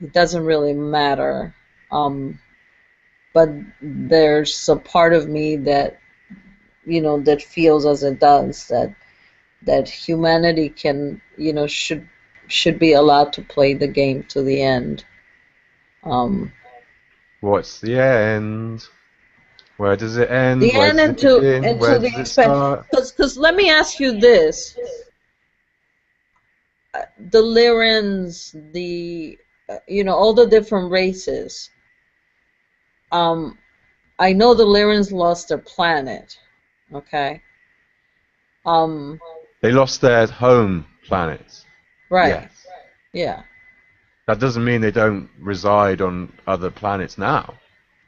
it doesn't really matter. But there's a part of me that that feels as it does, that humanity can should be allowed to play the game to the end.
What's the end? Where does it end?
The
Where
end
does it begin?
and
Where
to the
does it
expect.
start?
Because let me ask you this: the Lyrans, all the different races. I know the Lyrans lost their planet. Okay.
They lost their home planet.
Right.
Yes.
Yeah.
That doesn't mean they don't reside on other planets now.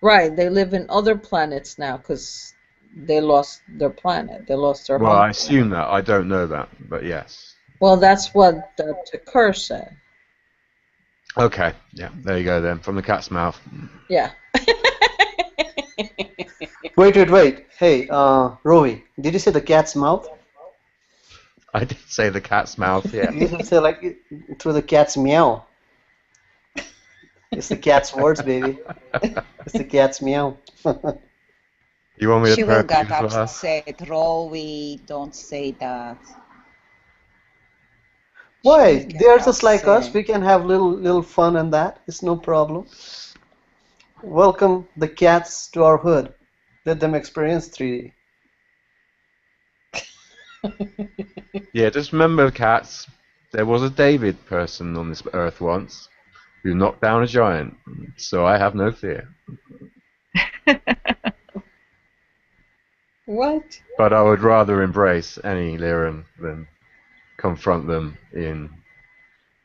Right. They live in other planets now because they lost their planet. They lost their
Well,
home
I
planet.
assume that. I don't know that, but yes.
Well, that's what the curse said.
Okay. Yeah. There you go then. From the cat's mouth.
Yeah.
Wait. Hey, Rovi, did you say the cat's mouth?
I did say the cat's mouth. Yeah.
You didn't say like through the cat's meow. It's the cat's words, baby. It's the cat's meow.
You want me
She
to
will
perk
get
you for her?
upset. Rowie, don't say that.
Why?
She will
They're
get
just like us.
upset.
We can have little fun and that. It's no problem. Welcome the cats to our hood. Let them experience 3D.
Yeah, just remember, cats, there was a David person on this earth once who knocked down a giant, so I have no fear.
What?
But I would rather embrace any Lyran than confront them in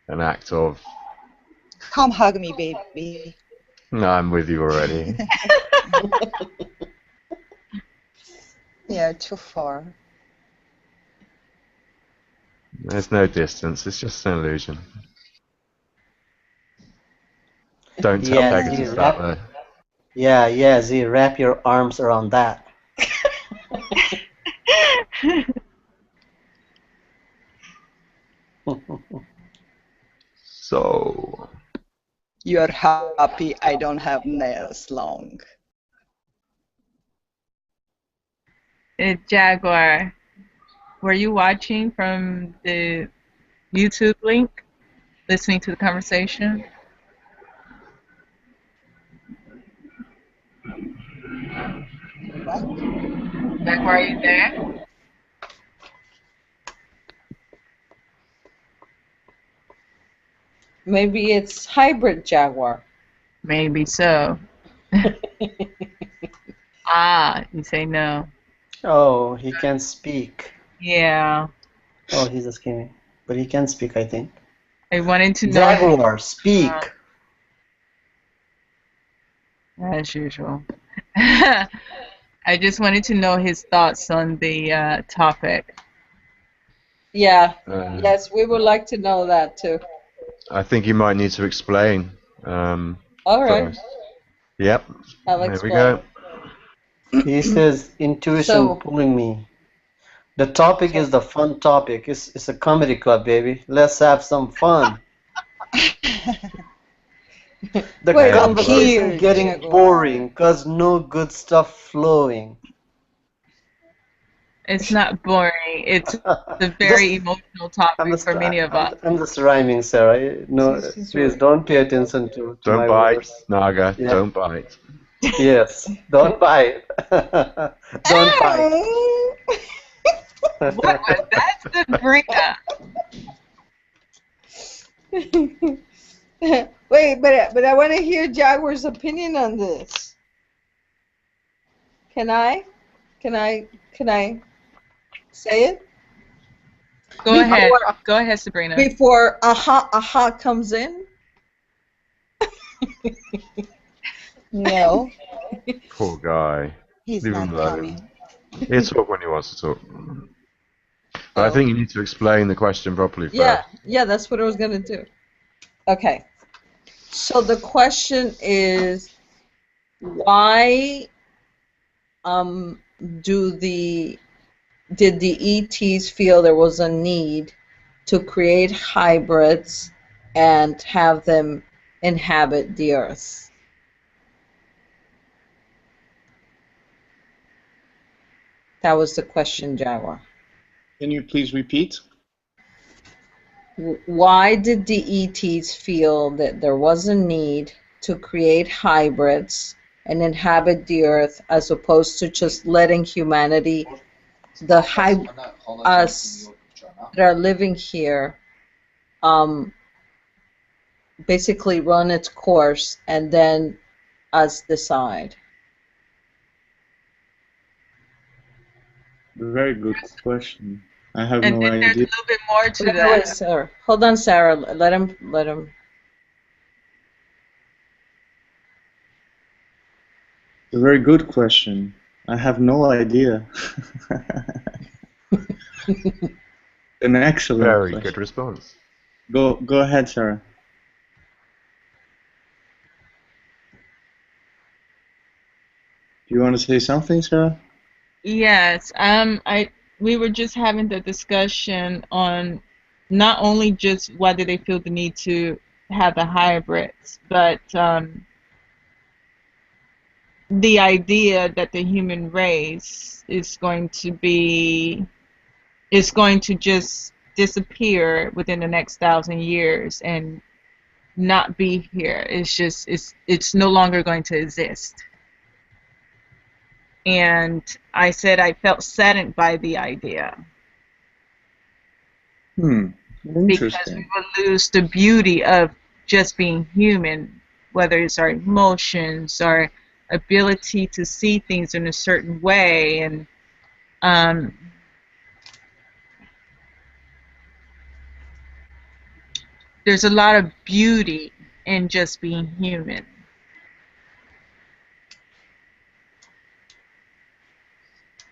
an act of,
Come hug me, baby.
no, I'm with you already.
Yeah, too far.
There's no distance, it's just an illusion. Don't tell
Yeah,
Pegasus
Z,
that though.
yeah, Z, wrap your arms around that.
So,
You're happy I don't have nails long.
Jaguar, were you watching from the YouTube link, listening to the conversation?
What?
Jaguar, are you there?
Maybe it's hybrid jaguar.
Maybe so. You say no.
Oh, he can speak.
Yeah.
Oh, he's just kidding. But he can speak, I think.
I wanted to know.
Jaguar, speak.
As usual. I just wanted to know his thoughts on the topic.
Yeah. Yes, we would like to know that too.
I think you might need to explain.
All right.
First. Yep.
I'll
There we
explain.
go.
He says, intuition
So-
pulling me. The topic is the fun topic. It's a comedy club, baby. Let's have some fun. The
Wait,
conversation
here,
getting
Jaguar.
boring because no good stuff flowing.
It's not boring. It's a very emotional topic for many of us.
I'm just rhyming, Sarah. No, please don't pay attention to
Don't
my
bite,
words.
Naga.
Yeah.
Don't bite.
Yes, don't bite. Don't bite.
What was that, Sabrina?
Wait, but I want to hear Jaguar's opinion on this. Can I say it?
Go ahead. Go ahead, Sabrina.
Before aha comes in?
No,
Poor guy.
he's
Leave him
not
alone.
coming.
He'll talk when he wants to talk. But I think you need to explain the question properly first.
Yeah, that's what I was going to do. Okay. So the question is, why did the ETs feel there was a need to create hybrids and have them inhabit the Earth? That was the question, Jaguar.
Can you please repeat?
Why did the ETs feel that there was a need to create hybrids and inhabit the Earth as opposed to just letting humanity, us that are living here, basically run its course and then us decide?
Very good question. I have
And
no
then there's a
idea.
little bit more to
Wait,
that.
Sarah. Hold on, Sarah. Let him.
A very good question. I have no idea. An excellent
Very
question.
good response.
Go ahead, Sarah. Do you want to say something, Sarah?
Yes. We were just having the discussion on not only just why did they feel the need to have the hybrids, but the idea that the human race is going to just disappear within the next 1,000 years and not be here. It's no longer going to exist. And I said I felt saddened by the idea because
Interesting.
we will lose the beauty of just being human, whether it's our emotions, our ability to see things in a certain way, and there's a lot of beauty in just being human.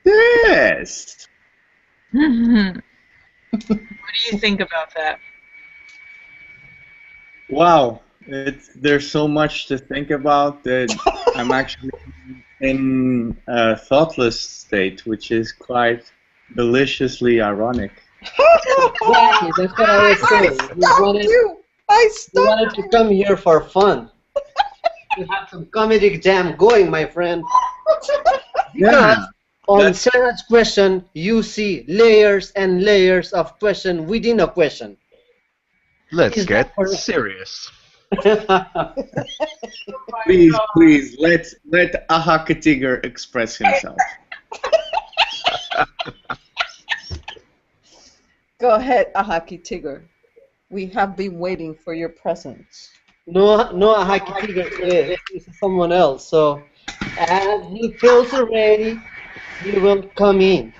Yes.
What do you think about that?
Wow. There's so much to think about that I'm actually in a thoughtless state, which is quite deliciously ironic.
Exactly, that's what I was saying.
I
You wanted to come here for fun. You have some comedic jam going, my friend.
Yeah.
On Sarah's question, you see layers and layers of question within a question.
Let's
Is
get
that correct?
serious.
Please, let Ahakatigar express himself.
Go ahead, Ahaki Tigger. We have been waiting for your presence.
No, Ahaki Tigger today. This is someone else. So, as he feels ready, he will come in.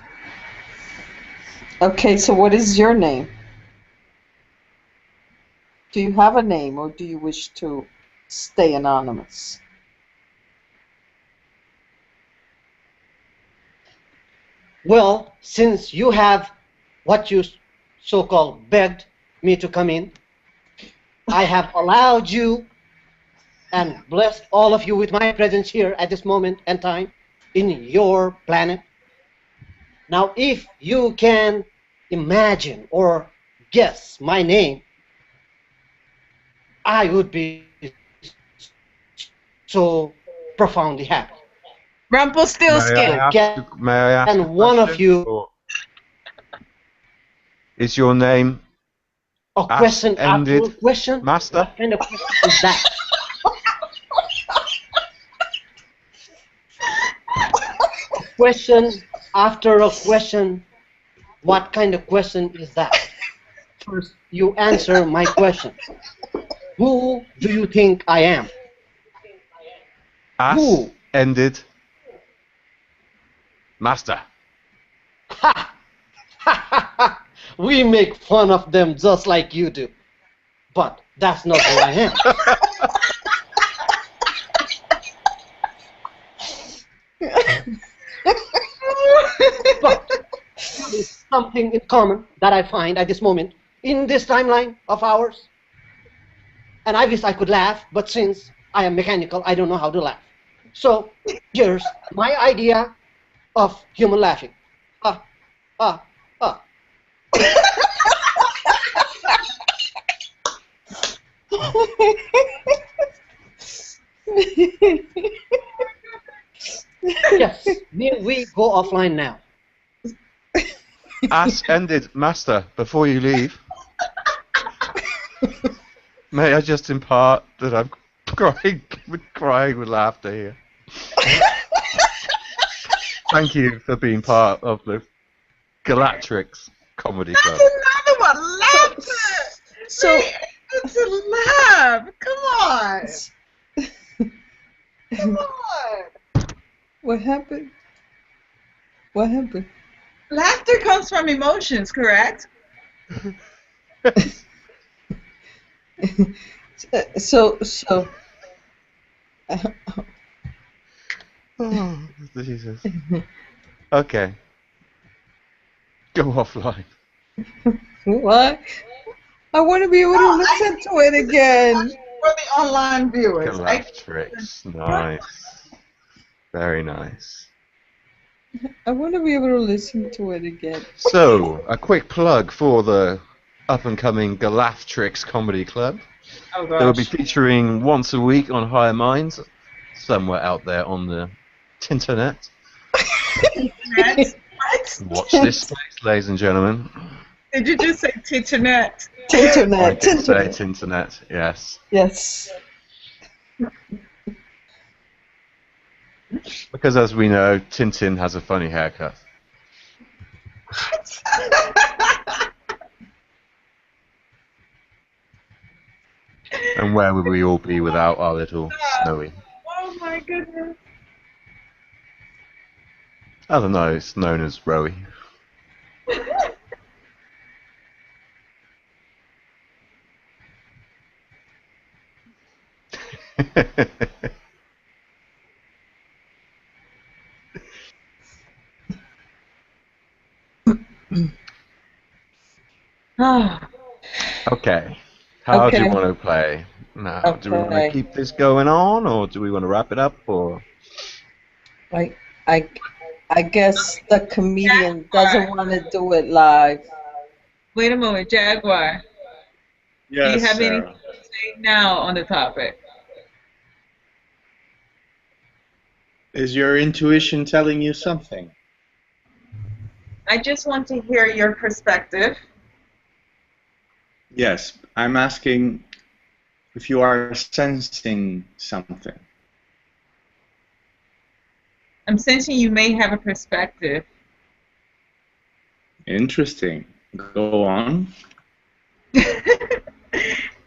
Okay, so what is your name? Do you have a name, or do you wish to stay anonymous?
Well, since you have what you so-called begged me to come in, I have allowed you and blessed all of you with my presence here at this moment and time in your planet. Now, if you can imagine or guess my name, I would be so profoundly happy.
Rumpelstiltskin.
May I ask
And
a
one of
question,
you,
or is your name
a question after
ended,
a question?
Master?
What kind of question is that? Question after a question. What kind of question is that? First, you answer my question. Who do you think I am? Who?
Ended. Master.
Ha! Ha ha ha! We make fun of them just like you do. But that's not who I am. But there is something in common that I find at this moment in this timeline of ours. And I wish I could laugh, but since I am mechanical, I don't know how to laugh. So here's my idea of human laughing. Ah, ah, ah. Yes, we go offline now.
Ended. Master, before you leave, may I just impart that I'm crying with laughter here. Thank you for being part of the Galactrix Comedy Club.
Another one. Laughter.
So
It's a laugh. Come on. Come on.
what happened? What happened?
Laughter comes from emotions, correct?
So
Oh, Jesus. Okay. Go offline.
what? I want to be able to listen to it again.
For the online viewers.
Galactrix. Nice. Very nice.
I want to be able to listen to it again.
So, a quick plug for the up-and-coming Galactrix Comedy Club.
Oh
They will be
gosh.
featuring once a week on Higher Minds, somewhere out there on the Tinternet.
What?
Watch this space, ladies and gentlemen.
Did you just say Tinternet?
I
Tinternet.
did say
Tinternet.
Tinternet, yes.
Yes.
Because as we know, Tintin has a funny haircut. And where would we all be without our little Snowy?
Oh my goodness.
I don't know, it's known as Rowie. Okay. How do you
Okay.
want to play? Now, do we want to
Okay.
keep this going on, or do we want to wrap it up, or?
I guess the comedian doesn't want to do it live.
Wait a moment, Jaguar.
Yes,
Do you have
Sarah.
anything to say now on the topic?
Is your intuition telling you something?
I just want to hear your perspective.
Yes, I'm asking if you are sensing something.
I'm sensing you may have a perspective.
Interesting. Go on.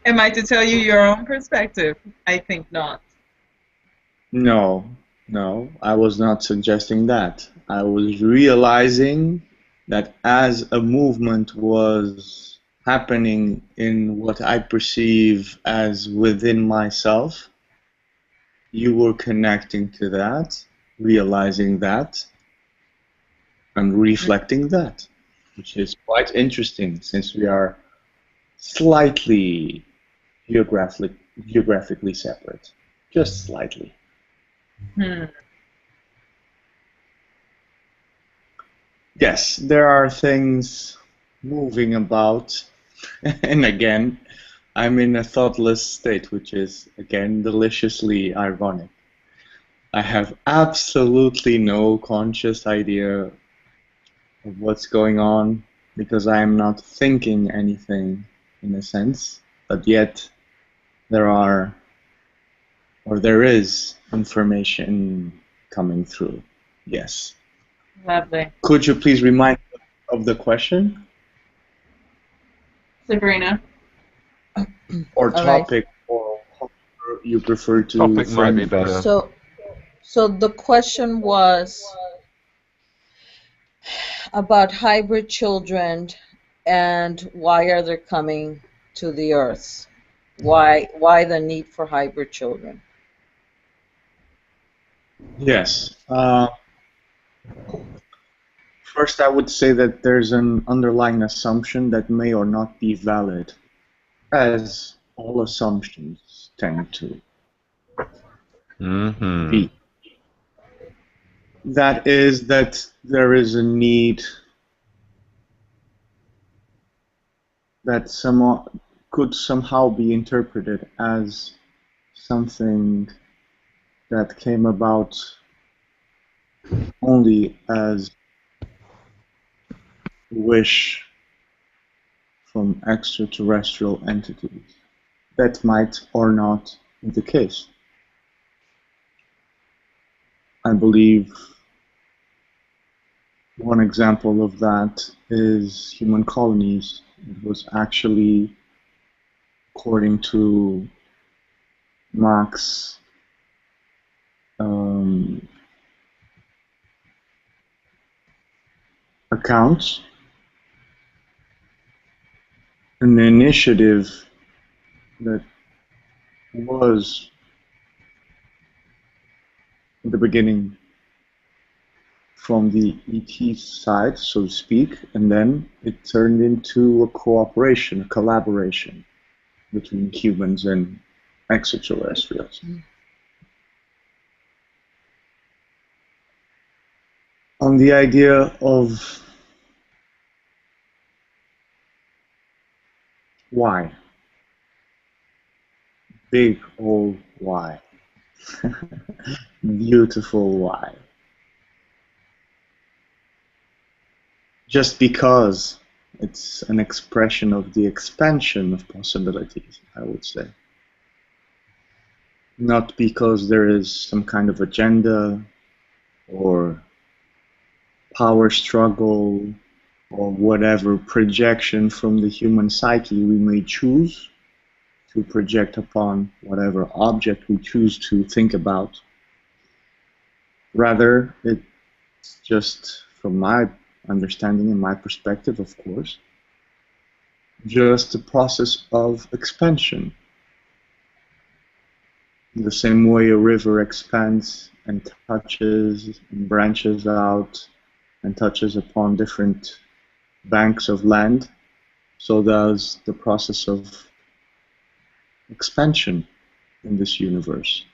Am I to tell you your own perspective? I think not.
No, I was not suggesting that. I was realizing that as a movement was happening in what I perceive as within myself, you were connecting to that, realizing that, and reflecting that, which is quite interesting since we are slightly geographically separate, just slightly. Yes, there are things moving about, and again, I'm in a thoughtless state, which is, again, deliciously ironic. I have absolutely no conscious idea of what's going on because I am not thinking anything in a sense, but yet there are, or there is information coming through. Yes.
Lovely.
Could you please remind me of the question?
Sabrina.
Or
All right.
topic, or however you prefer to
Topic might
frame
be
it.
better.
So the question was about hybrid children and why are they coming to the earth? Why the need for hybrid children?
Yes. First, I would say that there's an underlying assumption that may or not be valid, as all assumptions tend to
Mm-hmm.
be. That is that there is a need that could somehow be interpreted as something that came about only as a wish from extraterrestrial entities. That might or not be the case. I believe one example of that is human colonies. It was actually, according to Marx, accounts, an initiative that was in the beginning from the ET side, so to speak, and then it turned into a cooperation, a collaboration between humans and extraterrestrials. On the idea of why, big old why, beautiful why. Just because it's an expression of the expansion of possibilities, I would say. Not because there is some kind of agenda or power struggle or whatever projection from the human psyche we may choose to project upon whatever object we choose to think about. Rather, it's just, from my understanding and my perspective, of course, just a process of expansion. In the same way a river expands and touches and branches out and touches upon different banks of land, so does the process of expansion in this universe.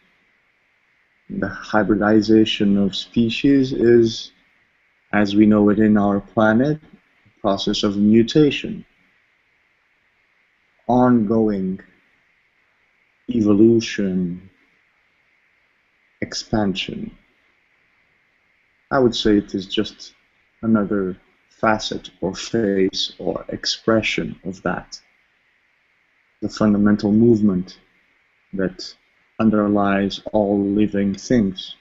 The hybridization of species is, as we know it in our planet, a process of mutation, ongoing evolution, expansion. I would say it is just another facet or phase or expression of that. The fundamental movement that underlies all living things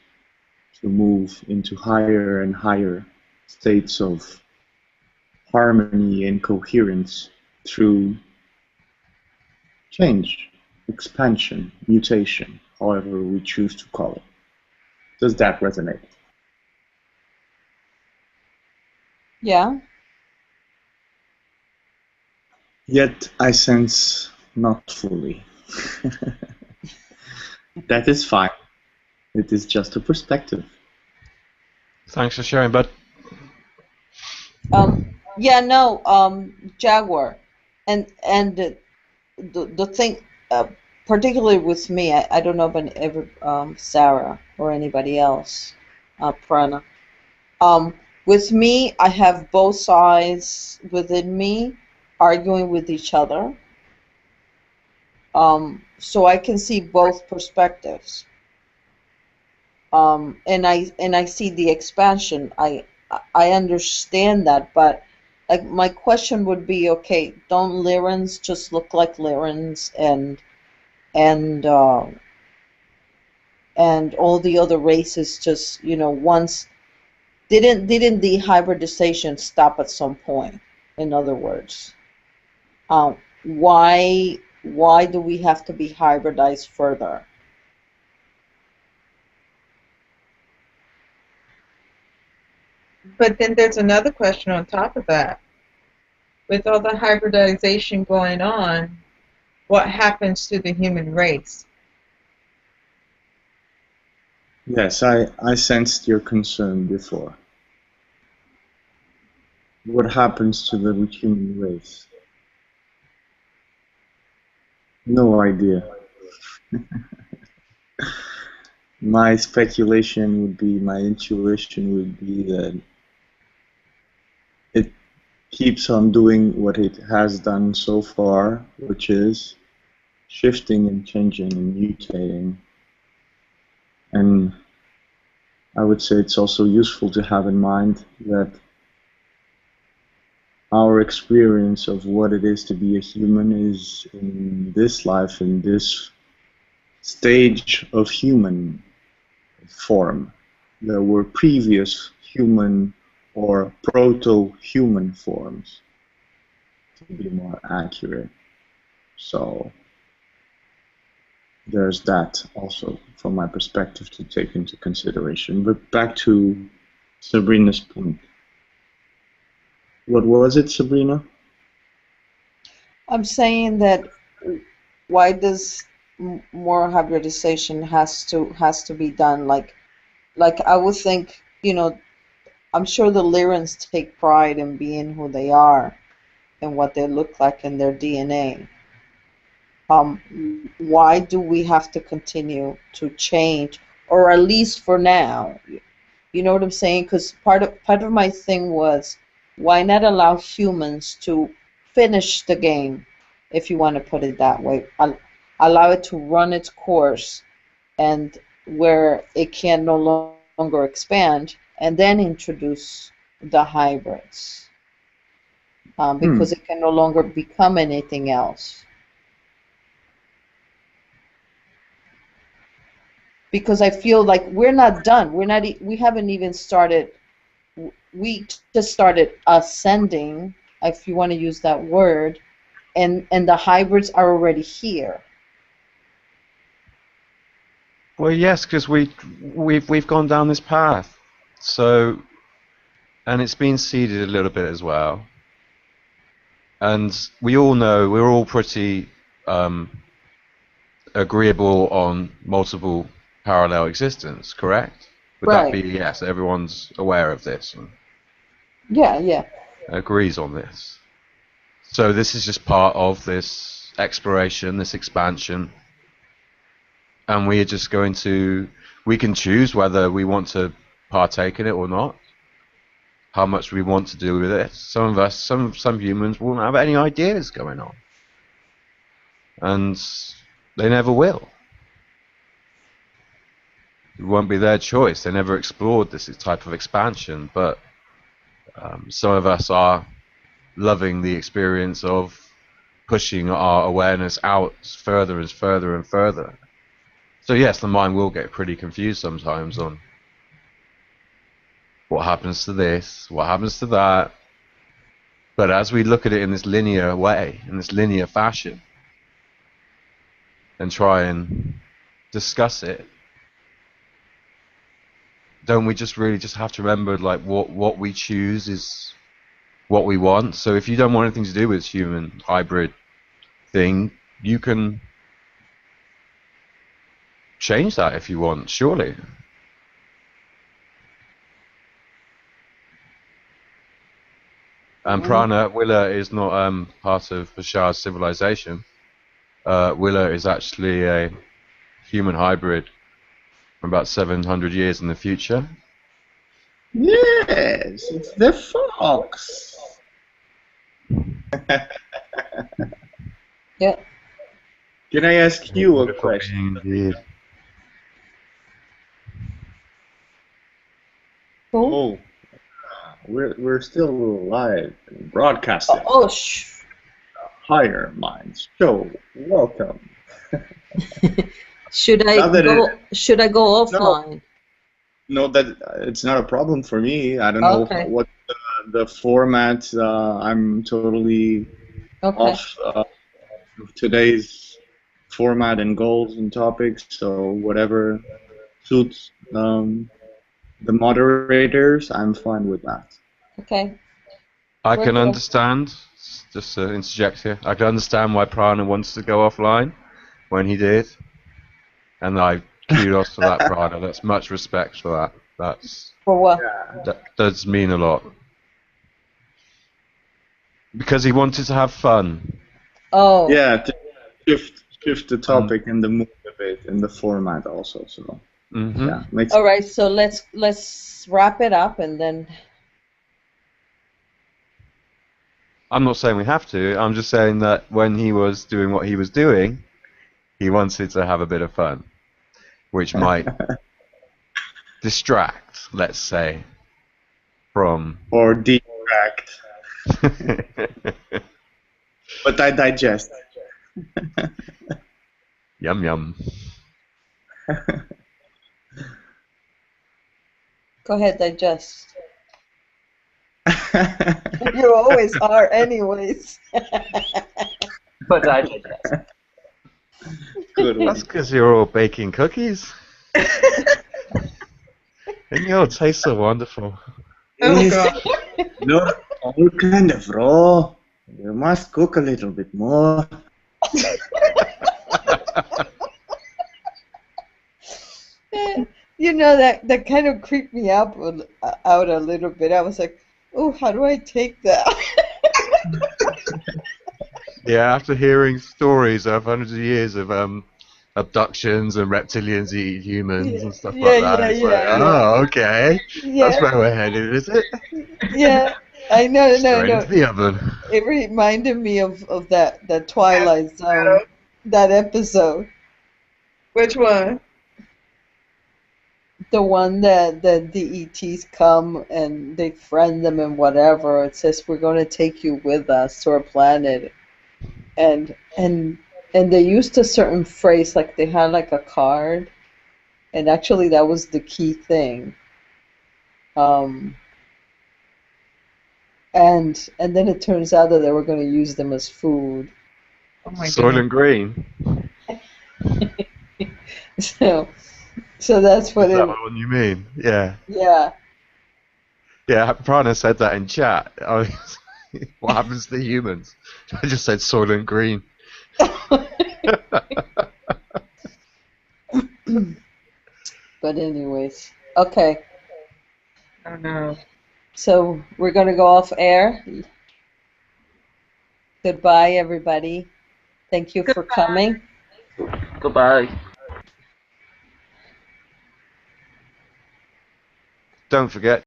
to move into higher and higher states of harmony and coherence through change, expansion, mutation, however we choose to call it. Does that resonate?
Yeah.
Yet I sense not fully. That is fine. It is just a perspective.
Thanks for sharing, bud.
Yeah, no, Jaguar, and the thing, particularly with me, I don't know about Sarah or anybody else, Prana. With me, I have both sides within me arguing with each other. So I can see both perspectives. And I see the expansion. I understand that, but like my question would be, okay, don't Lyrans just look like Lyrans and uh, and all the other races just, once didn't the hybridization stop at some point? In other words, why do we have to be hybridized further?
But then there's another question on top of that. With all the hybridization going on, what happens to the human race?
Yes, I sensed your concern before. What happens to the human race? No idea. My speculation would be, my intuition would be that it keeps on doing what it has done so far, which is shifting and changing and mutating. And I would say it's also useful to have in mind that our experience of what it is to be a human is in this life, in this stage of human form. There were previous human or proto-human forms, to be more accurate. So there's that also from my perspective to take into consideration. But back to Sabrina's point. What was it, Sabrina?
I'm saying that why does more hybridization has to be done? Like I would think, I'm sure the Lyrans take pride in being who they are and what they look like in their DNA. Why do we have to continue to change, or at least for now? You know what I'm saying? Because part of my thing was, why not allow humans to finish the game, if you want to put it that way? Allow it to run its course, and where it can no longer expand, and then introduce the hybrids, because it can no longer become anything else. Because I feel like we're not done. We haven't even started. We just started ascending, if you want to use that word, and the hybrids are already here.
Well, yes, because we've gone down this path, so, and it's been seeded a little bit as well, and we all know we're all pretty agreeable on multiple parallel existence, correct? Would
Right.
that be yes? Everyone's aware of this and
Yeah.
agrees on this. So this is just part of this exploration, this expansion, and we are just going to. We can choose whether we want to partake in it or not. How much we want to do with it. Some of us, some humans, won't have any ideas going on, and they never will. It won't be their choice. They never explored this type of expansion, but some of us are loving the experience of pushing our awareness out further and further and further. So yes, the mind will get pretty confused sometimes on what happens to this, what happens to that. But as we look at it in this linear way, in this linear fashion, and try and discuss it, don't we just really just have to remember, like, what we choose is what we want? So if you don't want anything to do with this human hybrid thing, you can change that if you want, surely. And Prana, Willa is not part of Bashar's civilization. Willa is actually a human hybrid from about 700 years in the future.
Yes, it's the fox.
Yeah.
Can I ask you a question?
Indeed.
Cool.
Oh, we're still live broadcasting.
Oh,
Higher Minds Show. Welcome.
should
Not that
Should I go offline?
No, that it's not a problem for me. I don't know
Okay.
what the format. I'm totally
Okay.
off of today's format and goals and topics. So whatever suits the moderators, I'm fine with that.
Okay.
I can
We're-
understand, just to interject here, I can understand why Prana wants to go offline when he did. And I kudos to that, Prana. That's much respect for that.
For what?
That does mean a lot. Because he wanted to have fun.
Oh.
Yeah, to shift the topic and the mood a bit and the format also. So yeah, makes
All right. So let's wrap it up and then.
I'm not saying we have to. I'm just saying that when he was doing what he was doing, he wanted to have a bit of fun, which might distract, let's say, from...
Or detract. But I digest.
Yum yum.
Go ahead, digest. You always are, anyways.
But I digest.
Good one.
That's because you're all baking cookies. And you all taste so wonderful.
Oh, God.
No, all kind of raw. You must cook a little bit more.
You know, that kind of creeped me out a little bit. I was like, oh, how do I take that?
Yeah, after hearing stories of hundreds of years of abductions and reptilians eating humans and stuff like that, it's like, oh, okay.
Yeah.
That's where we're headed, is it?
Yeah, I know,
Straight into the oven.
It reminded me of that Twilight Zone, that episode.
Which one?
The one that the ETs come and they friend them and whatever. It says, we're going to take you with us to our planet. And they used a certain phrase, like they had like a card. And actually that was the key thing. And then it turns out that they were going to use them as food.
Oh my
Soylent Green.
So that's what
Is
it.
that what you mean? Yeah.
Yeah.
Yeah, Prana said that in chat. What happens to the humans? I just said Soylent Green.
But anyways, okay.
Oh no.
So we're gonna go off air. Goodbye, everybody. Thank you for coming.
Goodbye.
Don't forget